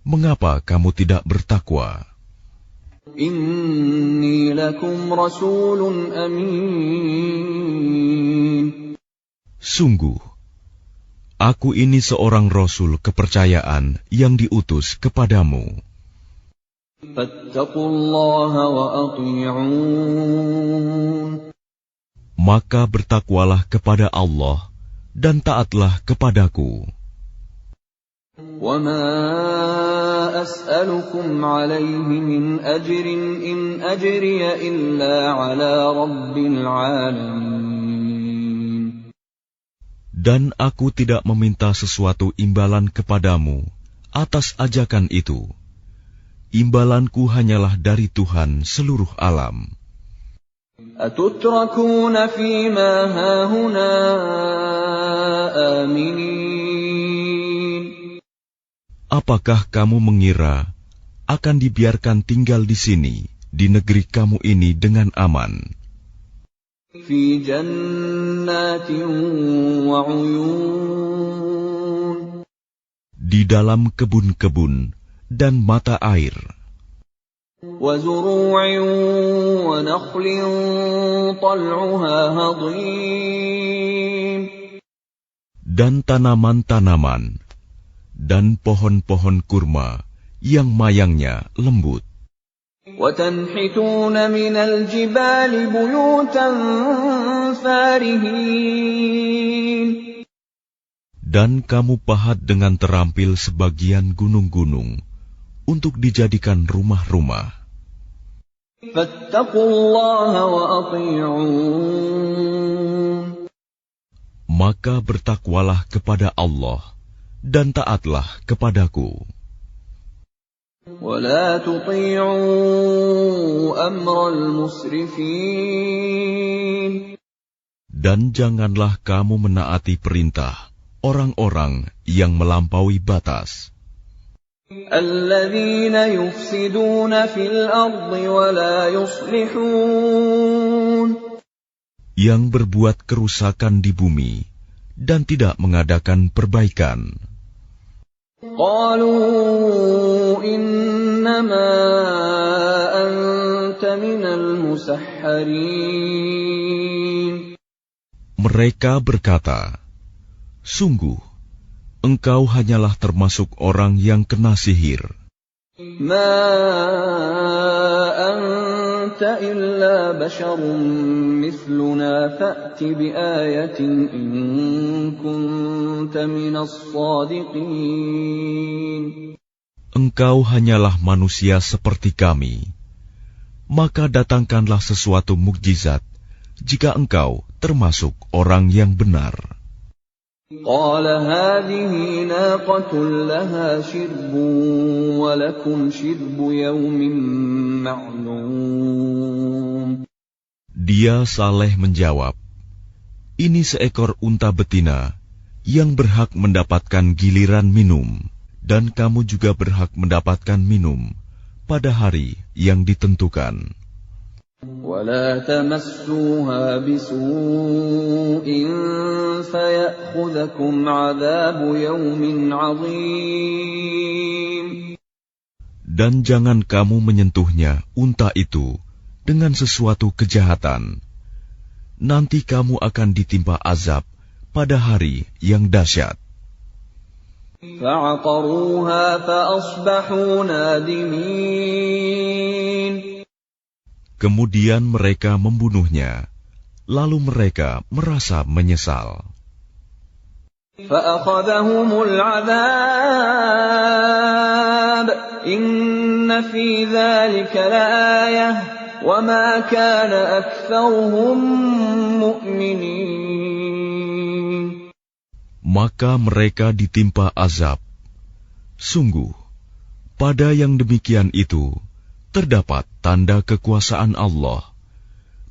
"Mengapa kamu tidak bertakwa? إِنِّي لَكُمْ رَسُولٌ أَمِينٌ. Sungguh, aku ini seorang rasul kepercayaan yang diutus kepadamu. فَاتَّقُوا اللَّهَ وَأَطِيعُونِ. Maka bertakwalah kepada Allah dan taatlah kepadaku. وَمَا أَسْأَلُكُمْ عَلَيْهِ مِنْ أَجْرٍ إِنْ أَجْرِيَ إِلَّا عَلَى رَبِّ الْعَالَمِينَ. Dan aku tidak meminta sesuatu imbalan kepadamu atas ajakan itu. Imbalanku hanyalah dari Tuhan seluruh alam. أَتُتْرَكُونَ فِي مَا هَاهُنَا آمِنِينَ. Apakah kamu mengira akan dibiarkan tinggal di sini, di negeri kamu ini dengan aman? فِي جَنَّاتٍ وَعُيُونٍ. Di dalam kebun-kebun dan mata air, وَزُرُوعٍ وَنَخْلٍ طَلْعُهَا هَضِيمٌ. dan tanaman-tanaman, dan pohon-pohon kurma yang mayangnya lembut. وَتَنْحِتُونَ مِنَ الْجِبَالِ بُيُوتًا فَارِهِينَ. Dan kamu pahat dengan terampil sebagian gunung-gunung untuk dijadikan rumah-rumah. فَاتَّقُوا اللَّهَ وَأَطِيعُونِ. Maka bertakwalah kepada Allah dan taatlah kepadaku. وَلَا تُطِيعُوا أَمْرَ الْمُسْرِفِينَ. Dan janganlah kamu menaati perintah orang-orang yang melampaui batas, الَّذِينَ يُفْسِدُونَ فِي الْأَرْضِ وَلَا يُصْلِحُونَ. yang berbuat kerusakan di bumi dan tidak mengadakan perbaikan. قَالُوا إِنَّمَا أَنْتَ مِنَ الْمُسَحَّرِينَ. Mereka berkata, "Sungguh, engkau hanyalah termasuk orang yang kena sihir. مَا أَنْتَ إِلَّا بَشَرٌ مِثْلُنَا فَأْتِ بِآيَةٍ إِن كُنْتَ مِنَ الصَّادِقِينَ. Engkau hanyalah manusia seperti kami. Maka datangkanlah sesuatu mukjizat jika engkau termasuk orang yang benar." قَالَ هَٰذِهِ نَاقَةٌ لَهَا شِرْبٌ وَلَكُمْ شِرْبُ يَوْمٍ مَّعْلُومٍ. Dia Saleh menjawab, "Ini seekor unta betina yang berhak mendapatkan giliran minum, dan kamu juga berhak mendapatkan minum pada hari yang ditentukan. وَلَا تَمَسُّوهَا بِسُوءٍ فَيَأْخُذَكُمْ عَذَابُ يَوْمٍ عَظِيمٍ. Dan jangan kamu menyentuhnya, unta itu, dengan sesuatu kejahatan. Nanti kamu akan ditimpa azab pada hari yang dahsyat. فَعَقَرُوهَا فَأَصْبَحُوا نَادِمِينَ. Kemudian mereka membunuhnya, lalu mereka merasa menyesal. فَأَخَذَهُمُ الْعَذَابُ إِنَّ فِي ذَلِكَ لَآيَةً وَمَا كَانَ أَكْثَرُهُم مُؤْمِنِينَ. Maka mereka ditimpa azab. Sungguh, pada yang demikian itu terdapat tanda kekuasaan Allah,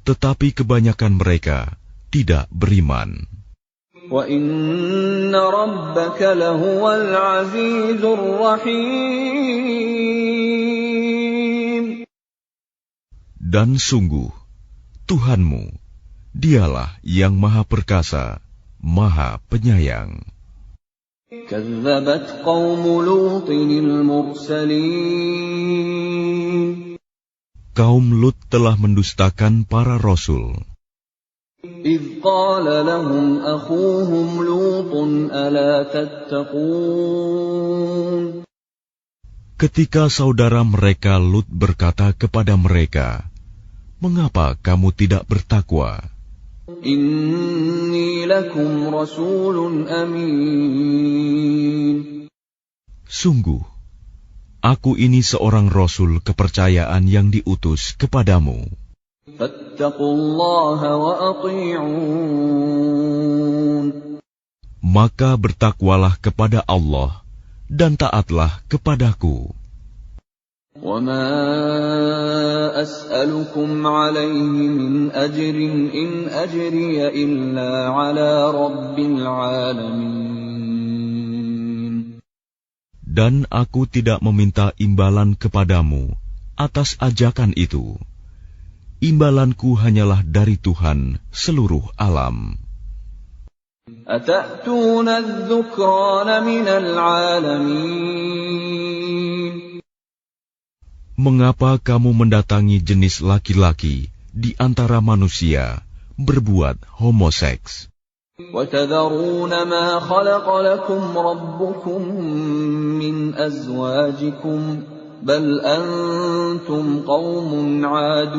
tetapi kebanyakan mereka tidak beriman. وَإِنَّ رَبَّكَ لَهُوَ الْعَزِيزُ الرَّحِيمُ. Dan sungguh, Tuhanmu, dialah yang Maha Perkasa, Maha Penyayang. كَذَّبَتْ قَوْمُ لُوطٍ الْمُرْسَلِينَ. Kaum Lut telah mendustakan para rasul. إِذْ قَالَ لَهُمْ أَخُوهُمْ لُوطٌ أَلَا تَتَّقُونَ. Ketika saudara mereka Lut berkata kepada mereka, "Mengapa kamu tidak bertakwa? إِنِّي لَكُمْ رَسُولٌ أَمِينٌ. Sungguh, aku ini seorang rasul kepercayaan yang diutus kepadamu. فَاتَّقُوا اللَّهَ وَأَطِيعُونِ. Maka bertakwalah kepada Allah dan taatlah kepadaku. وَمَا أَسْأَلُكُمْ عَلَيْهِ مِنْ أَجْرٍ إِنْ أَجْرِيَ إِلَّا عَلَى رَبِّ الْعَالَمِينَ. Dan aku tidak meminta imbalan kepadamu atas ajakan itu. Imbalanku hanyalah dari Tuhan seluruh alam. أَتَأْتُونَ الذُّكْرَانَ مِنَ الْعَالَمِينَ. Mengapa kamu mendatangi jenis laki-laki di antara manusia berbuat homoseks? وَتَذَرُونَ مَا خَلَقَ لَكُمْ رَبُّكُم مِّنْ أَزْوَاجِكُمْ بَلْ أَنْتُمْ قَوْمٌ عَادُونَ.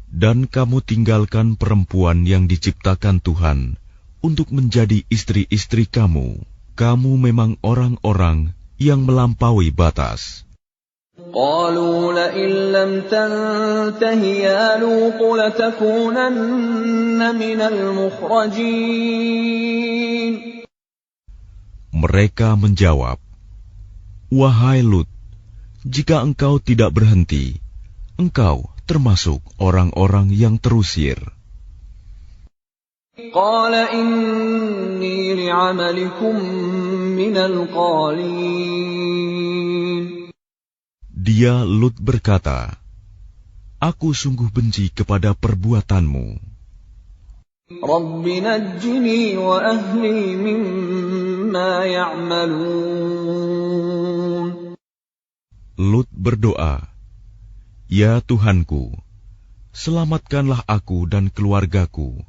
Dan kamu tinggalkan perempuan yang diciptakan Tuhan untuk menjadi istri-istri kamu. Kamu memang orang-orang yang melampaui batas. قَالُوا لَئِن لَّمْ تَنْتَهِ يَا لُوطُ لَتَكُونَنَّ مِنَ الْمُخْرَجِينَ. Mereka menjawab, "Wahai Lut, jika engkau tidak berhenti, engkau termasuk orang-orang yang terusir." قَالَ إِنِّي لِعَمَلِكُم مِّنَ الْقَالِينَ. Dia Lut berkata, "Aku sungguh benci kepada perbuatanmu. رَبِّ نَجِّنِي وَأَهْلِي مِمَّا يَعْمَلُونَ. Lut berdoa, "Ya Tuhanku, selamatkanlah aku dan keluargaku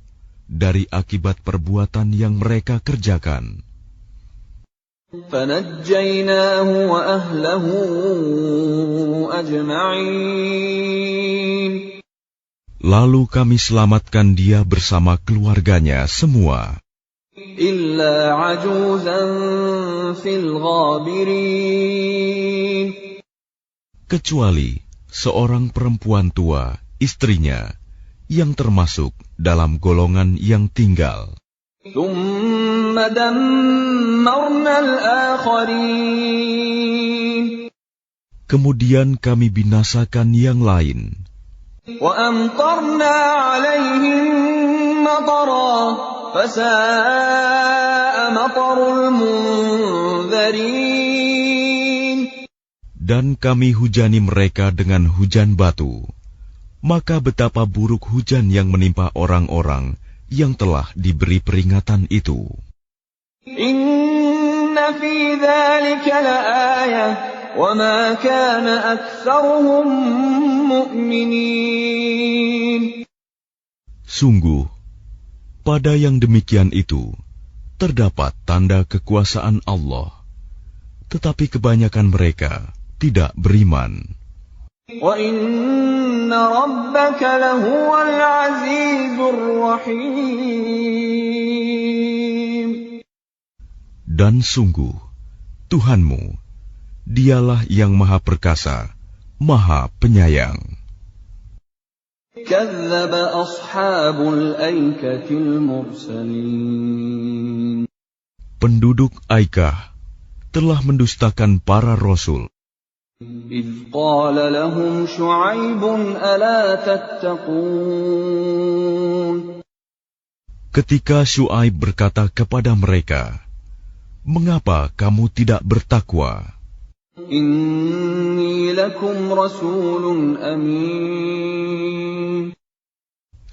dari akibat perbuatan yang mereka kerjakan." فَنَجَّيْنَاهُ وَأَهْلَهُ أَجْمَعِينَ. Lalu kami selamatkan dia bersama keluarganya semua, إِلَّا عَجُوزًا فِي الْغَابِرِينَ. kecuali seorang perempuan tua, istrinya, yang termasuk dalam golongan yang tinggal. ثُمَّ دَمَّرْنَا الْآخَرِينَ. Kemudian kami binasakan yang lain. وَأَمْطَرْنَا عَلَيْهِم مَّطَرًا فَسَاءَ مَطَرُ الْمُنذَرِينَ. Dan kami hujani mereka dengan hujan batu. Maka betapa buruk hujan yang menimpa orang-orang yang telah diberi peringatan itu. إِنَّ في ذلك لآية وما كان أكثرهم مؤمنين. Sungguh, pada yang demikian itu terdapat tanda kekuasaan Allah, tetapi kebanyakan mereka tidak beriman. وَإِنَّ رَبَّكَ لَهُوَ الْعَزِيزُ الرَّحِيمُ. Dan sungguh, Tuhanmu, dialah yang Maha Perkasa, Maha Penyayang. كَذَّبَ أَصْحَابُ الْأَيْكَةِ الْمُرْسَلِينَ. Penduduk Aikah telah mendustakan para rasul. إِذْ قَالَ لَهُمْ شُعَيْبٌ أَلَا تَتَّقُونَ. Ketika Syuaib berkata kepada mereka, "Mengapa kamu tidak bertakwa? إِنِّي لَكُمْ رَسُولٌ أَمِينٌ.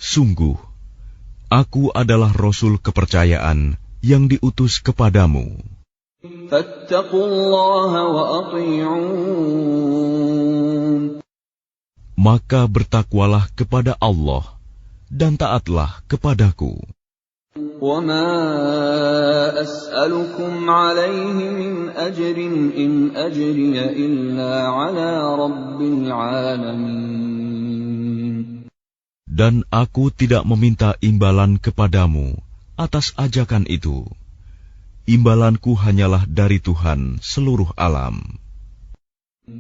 Sungguh, aku adalah rasul kepercayaan yang diutus kepadamu. فَاتَّقُوا اللَّهَ وَأَطِيعُونِ. Maka bertakwalah kepada Allah dan taatlah kepadaku. وَمَا أَسْأَلُكُمْ عَلَيْهِ مِنْ أَجْرٍ إِنْ أَجْرِيَ إِلَّا عَلَى رَبِّ الْعَالَمِينَ. Dan aku tidak meminta imbalan kepadamu atas ajakan itu. Imbalanku hanyalah dari Tuhan seluruh alam.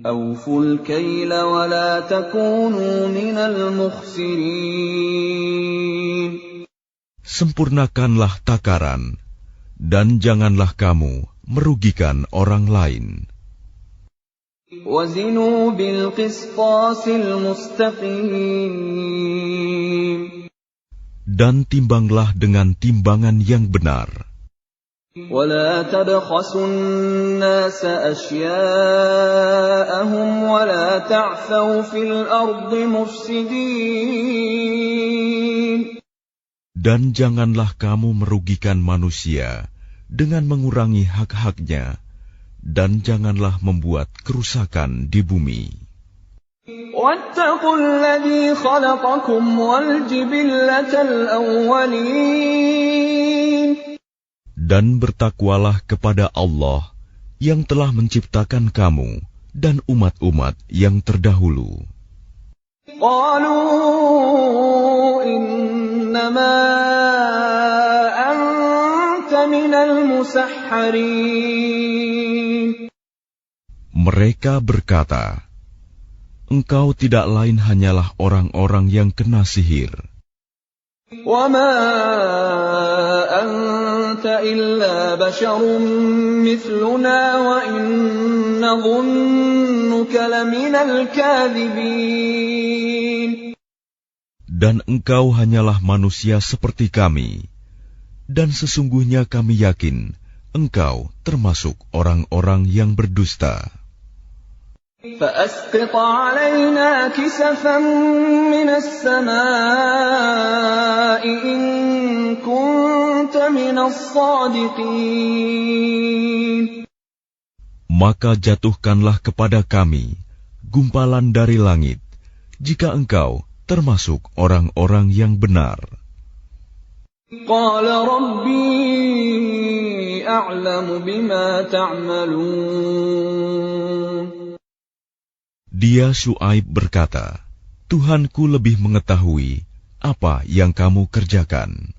أَوْفُوا الْكَيْلَ وَلَا تَكُونُوا مِنَ الْمُخْسِرِينَ. Sempurnakanlah takaran, dan janganlah kamu merugikan orang lain. وَزِنُوا بِالْقِسْطَاسِ الْمُسْتَقِيمِ. Dan timbanglah dengan timbangan yang benar. وَلَا تَبْخَسُوا النَّاسَ أَشْيَاءَهُمْ وَلَا تَعْثَوْا فِي الْأَرْضِ مُفْسِدِينَ. Dan janganlah kamu merugikan manusia dengan mengurangi hak-haknya, dan janganlah membuat kerusakan di bumi. وَاتَّقُوا الَّذِي خَلَقَكُمْ وَالْجِبِلَّةَ الْأَوَّلِينَ. Dan bertakwalah kepada Allah yang telah menciptakan kamu dan umat-umat yang terdahulu. قَالُوا إِنَّمَا أَنْتَ مِنَ الْمُسَحَّرِينَ. Mereka berkata, "Engkau tidak lain hanyalah orang-orang yang kena sihir. وَمَا أَنْتَ إِلَّا بَشَرٌ مِثْلُنَا وَإِنْ نَظُنُّكَ لَمِنَ الْكَاذِبِينَ. Dan engkau hanyalah manusia seperti kami, dan sesungguhnya kami yakin engkau termasuk orang-orang yang berdusta. فَأَسْقِطْ عَلَيْنَا كِسَفًا مِنَ السَّمَاءِ إِن كُنتَ مِنَ الصَّادِقِينَ. Maka jatuhkanlah kepada kami gumpalan dari langit, jika engkau termasuk orang-orang yang benar." قَالَ رَبِّي أَعْلَمُ بِمَا تَعْمَلُونَ. Dia Syuaib berkata, "Tuhanku lebih mengetahui apa yang kamu kerjakan."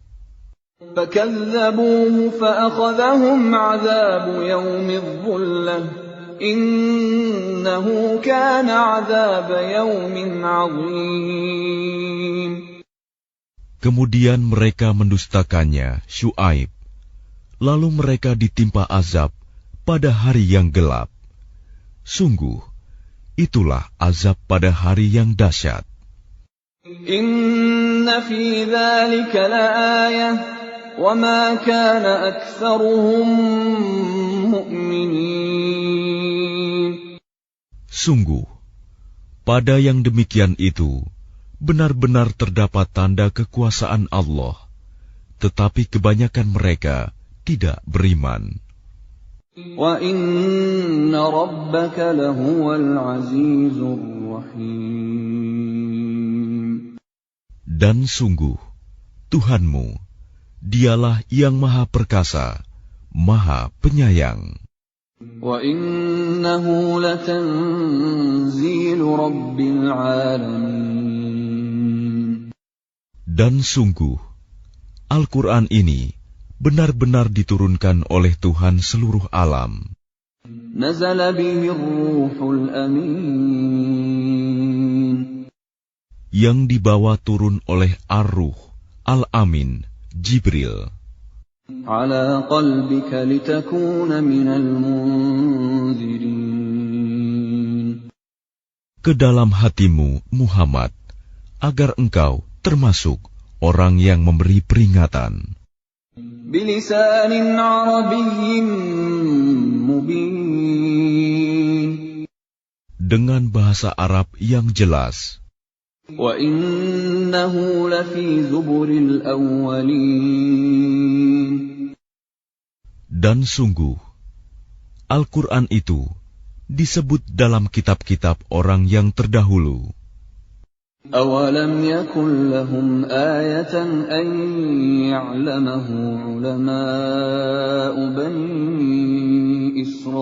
فَكَذَّبُوهُ فَأَخَذَهُمْ عَذَابُ يَوْمِ الظُّلَّةِ إِنَّهُ كَانَ عَذَابَ يَوْمٍ عَظِيمٍ. Kemudian mereka mendustakannya, Syuaib. Lalu mereka ditimpa azab pada hari yang gelap. Sungguh, itulah azab pada hari yang dahsyat. Inna fi dzalika laayah wa ma kana aktsaruhum mu'minin. Sungguh, pada yang demikian itu benar-benar terdapat tanda kekuasaan Allah, tetapi kebanyakan mereka tidak beriman. وَإِنَّ رَبَّكَ لَهُوَ الْعَزِيزُ الرَّحِيمُ. Dan sungguh, Tuhanmu, Dialah yang Maha Perkasa, Maha Penyayang. وَإِنَّهُ لَتَنزِيلُ رَبِّ الْعَالَمِينَ. Dan sungguh, Al-Quran ini benar-benar diturunkan oleh Tuhan seluruh alam. نَزَلَ بِهِ الرُّوحُ الْأَمِينُ. Yang dibawa turun oleh Ar-Ruh Al-Amin, Jibril. عَلَى قَلْبِكَ لِتَكُونَ مِنَ الْمُنذِرِينَ. Ke dalam hatimu, Muhammad, agar engkau termasuk orang yang memberi peringatan. بِلِسَانٍ عَرَبِيٍّ مُبِينٍ. Dengan bahasa Arab yang jelas. وَإِنَّهُ لَفِي زُبُرِ الْأَوَّلِينَ. Dan sungguh, Al-Quran itu disebut dalam kitab-kitab orang yang terdahulu. أَوَلَمْ يَكُنْ لَهُمْ آيَةً أَنْ يَعْلَمَهُ عُلَمَاءُ بَنِي إِسْرَائِيلَ.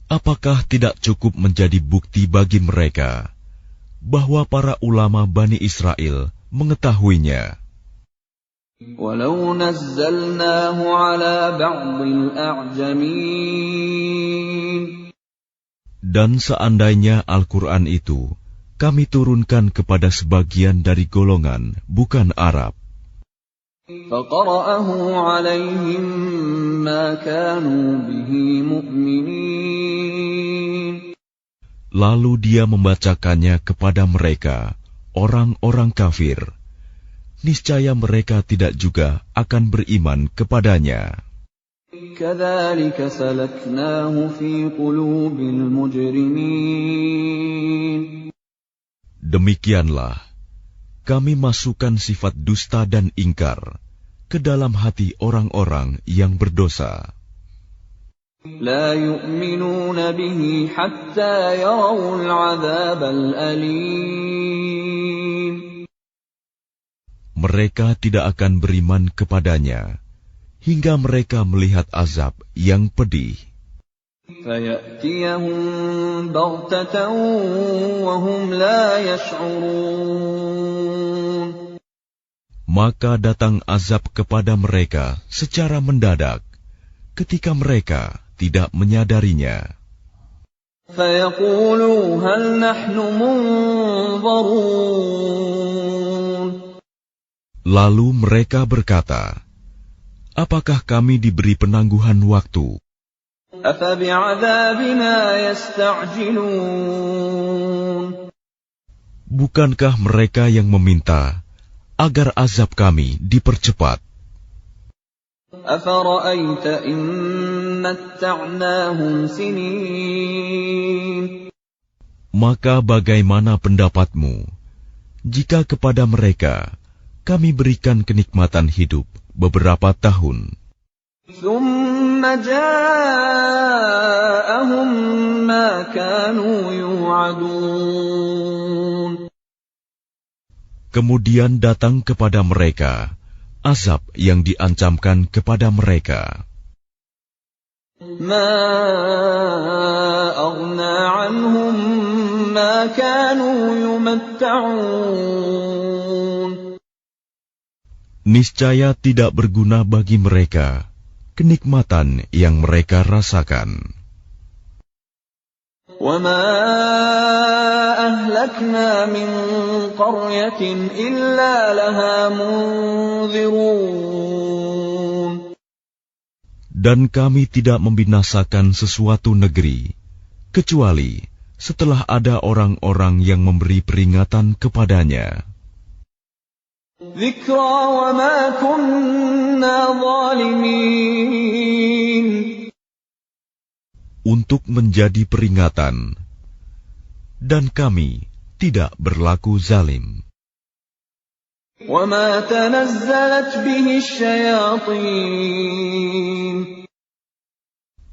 Apakah tidak cukup menjadi bukti bagi mereka bahwa para ulama Bani Israel mengetahuinya? وَلَوْ نَزَّلْنَاهُ عَلَى بَعْضِ الْأَعْجَمِينَ. Dan seandainya Al-Quran itu kami turunkan kepada sebagian dari golongan bukan Arab, فَقَرَأَهُ عَلَيْهِمْ مَا كَانُوا بِهِ مُؤْمِنِينَ. lalu dia membacakannya kepada mereka, orang-orang kafir, niscaya mereka tidak juga akan beriman kepadanya. كَذَلِكَ سَلَكْنَاهُ فِي قُلُوبِ الْمُجْرِمِينَ. Demikianlah kami masukkan sifat dusta dan ingkar ke dalam hati orang-orang yang berdosa. لَا يُؤْمِنُونَ بِهِ حَتَّى يَرَوُا الْعَذَابَ الْأَلِيمَ. Mereka tidak akan beriman kepadanya hingga mereka melihat azab yang pedih. فَيَأْتِيَهُم بَغْتَةً وَهُمْ لَا يَشْعُرُونَ. Maka datang azab kepada mereka secara mendadak, ketika mereka tidak menyadarinya. فَيَقُولُوا هَلْ نَحْنُ مُنظَرُونَ. Lalu mereka berkata, apakah kami diberi penangguhan waktu? أَفَبِعَذَابِنَا يَسْتَعْجِلُونَ. Bukankah mereka yang meminta agar azab kami dipercepat? أَفَرَأَيْتَ إِن مَّتَّعْنَاهُمْ سِنِينَ. Maka bagaimana pendapatmu jika kepada mereka kami berikan kenikmatan hidup beberapa tahun? ثُمَّ جَاءَهُم مَّا كَانُوا يُوعَدُونَ. Kemudian datang kepada mereka azab yang diancamkan kepada mereka. مَا أَغْنَىٰ عَنْهُم مَّا كَانُوا يُمَتَّعُونَ. Niscaya tidak berguna bagi mereka kenikmatan yang mereka rasakan. وَمَا أَهْلَكْنَا مِنْ قَرْيَةٍ إِلَّا لَهَا مُنذِرُونَ. Dan kami tidak membinasakan sesuatu negeri, kecuali setelah ada orang-orang yang memberi peringatan kepadanya. ذِكْرَىٰ وَمَا كُنَّا ظَالِمِينَ. Untuk menjadi peringatan, dan kami tidak berlaku zalim. وَمَا تَنَزَّلَتْ بِهِ الشَّيَاطِينُ.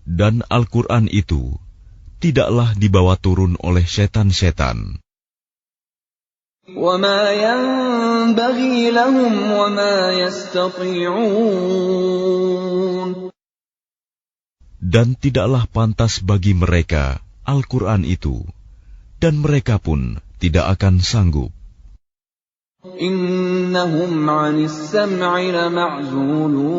Dan Al-Quran itu tidaklah dibawa turun oleh setan-setan. وَمَا يَنبَغِي لَهُمْ وَمَا يَسْتَطِيعُونَ. Dan tidaklah pantas bagi mereka Al-Quran itu, dan mereka pun tidak akan sanggup. إِنَّهُمْ عَنِ السَّمْعِ لَمَعْزُولُونَ.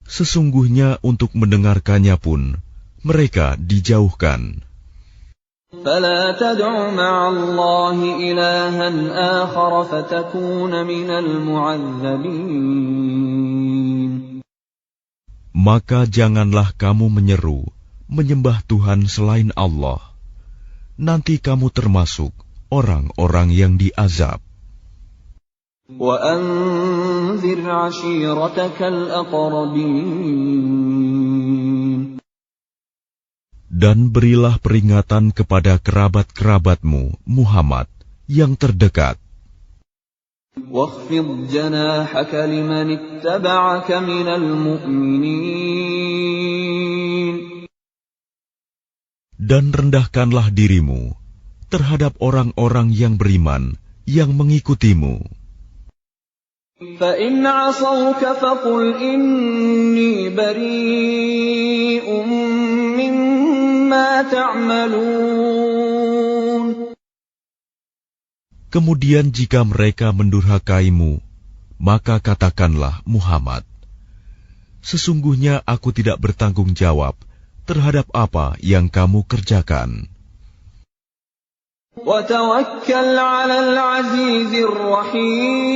Sesungguhnya untuk mendengarkannya pun mereka dijauhkan. فَلَا تَدْعُ مَعَ اللَّهِ إِلَٰهًا آخَرَ فَتَكُونَ مِنَ الْمُعَذَّبِينَ. Maka janganlah kamu menyembah Tuhan selain Allah. Nanti kamu termasuk orang-orang yang diazab. وَأَنذِرْ عَشِيرَتَكَ الْأَقْرَبِينَ. Dan berilah peringatan kepada kerabat-kerabatmu, Muhammad, yang terdekat. وَاخْفِضْ جَنَاحَكَ لِمَنِ اتَّبَعَكَ مِنَ الْمُؤْمِنِينَ. Dan rendahkanlah dirimu terhadap orang-orang yang beriman, yang mengikutimu. فَإِنْ عَصَوْكَ فَقُلْ إِنِّي بَرِيءٌ مِّمَّا تَعْمَلُونَ. Kemudian jika mereka mendurhakaimu, maka katakanlah, Muhammad, sesungguhnya aku tidak bertanggung jawab terhadap apa yang kamu kerjakan. وَتَوَكَّلْ عَلَى الْعَزِيزِ الرَّحِيمِ.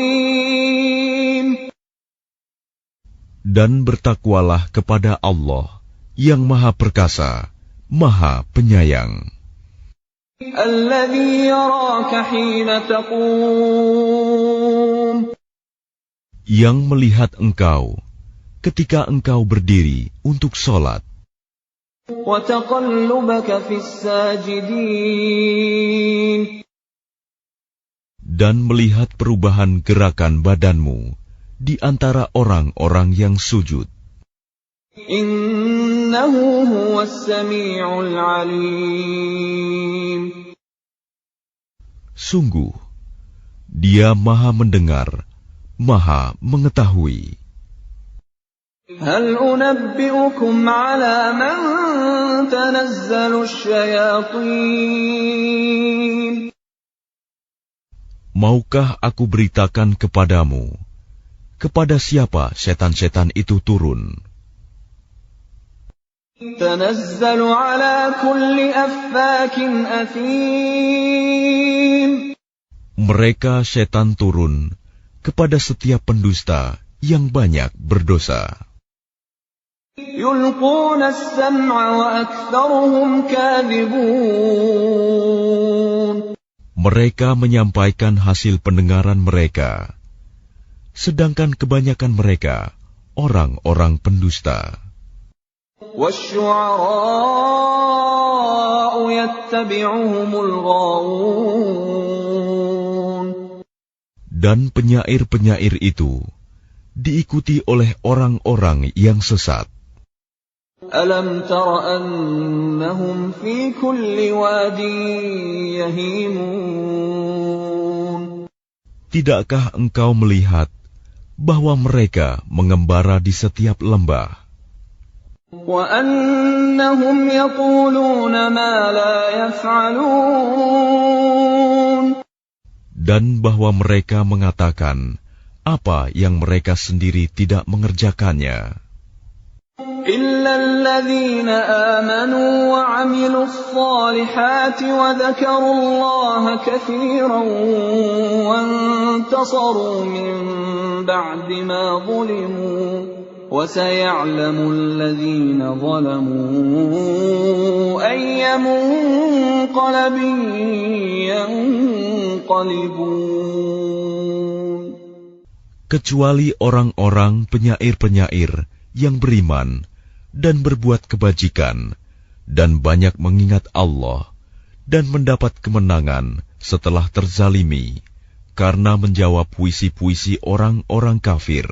Dan bertakwalah kepada Allah yang Maha Perkasa, Maha Penyayang. الَّذِي يَرَاكَ حِينَ تَقُومُ. Yang melihat engkau ketika engkau berdiri untuk sholat. وَتَقَلُّبَكَ فِي السَّاجِدِينَ. Dan melihat perubahan gerakan badanmu di antara orang-orang yang sujud. Innahu huwas sami'ul 'alim. Sungguh, Dia Maha mendengar, Maha mengetahui. Hal unabbi'ukum 'ala man tanazzalu asyayatin. Maukah aku beritakan kepadamu, kepada siapa setan-setan itu turun? Tanazzalu 'ala kulli affakin athim. Mereka setan turun kepada setiap pendusta yang banyak berdosa. Yulquna as-sam'a wa aktharuhum kadhibun. Mereka menyampaikan hasil pendengaran mereka, sedangkan kebanyakan mereka orang-orang pendusta. وَالشُّعَرَاءُ يَتَّبِعُهُمُ الْغَاوُونَ. Dan penyair-penyair itu diikuti oleh orang-orang yang sesat. أَلَمْ تَرَ أَنَّهُمْ فِي كُلِّ وَادٍ يَهِيمُونَ. Tidakkah engkau melihat bahwa mereka mengembara di setiap lembah? وَأَنَّهُمْ يَقُولُونَ مَا لَا يَفْعَلُونَ. Dan bahwa mereka mengatakan apa yang mereka sendiri tidak mengerjakannya. إِلَّا الَّذِينَ آمَنُوا وَعَمِلُوا الصَّالِحَاتِ وَذَكَرُوا اللَّهَ كَثِيرًا وَانتَصَرُوا مِن بَعْدِ مَا ظُلِمُوا وَسَيَعْلَمُ الَّذِينَ ظَلَمُوا أَيَّ مُنقَلَبٍ يَنقَلِبُونَ. Kecuali orang-orang penyair-penyair yang beriman dan berbuat kebajikan dan banyak mengingat Allah dan mendapat kemenangan setelah terzalimi karena menjawab puisi-puisi orang-orang kafir.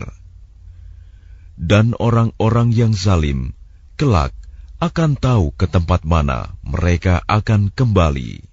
Dan orang-orang yang zalim kelak akan tahu ke tempat mana mereka akan kembali.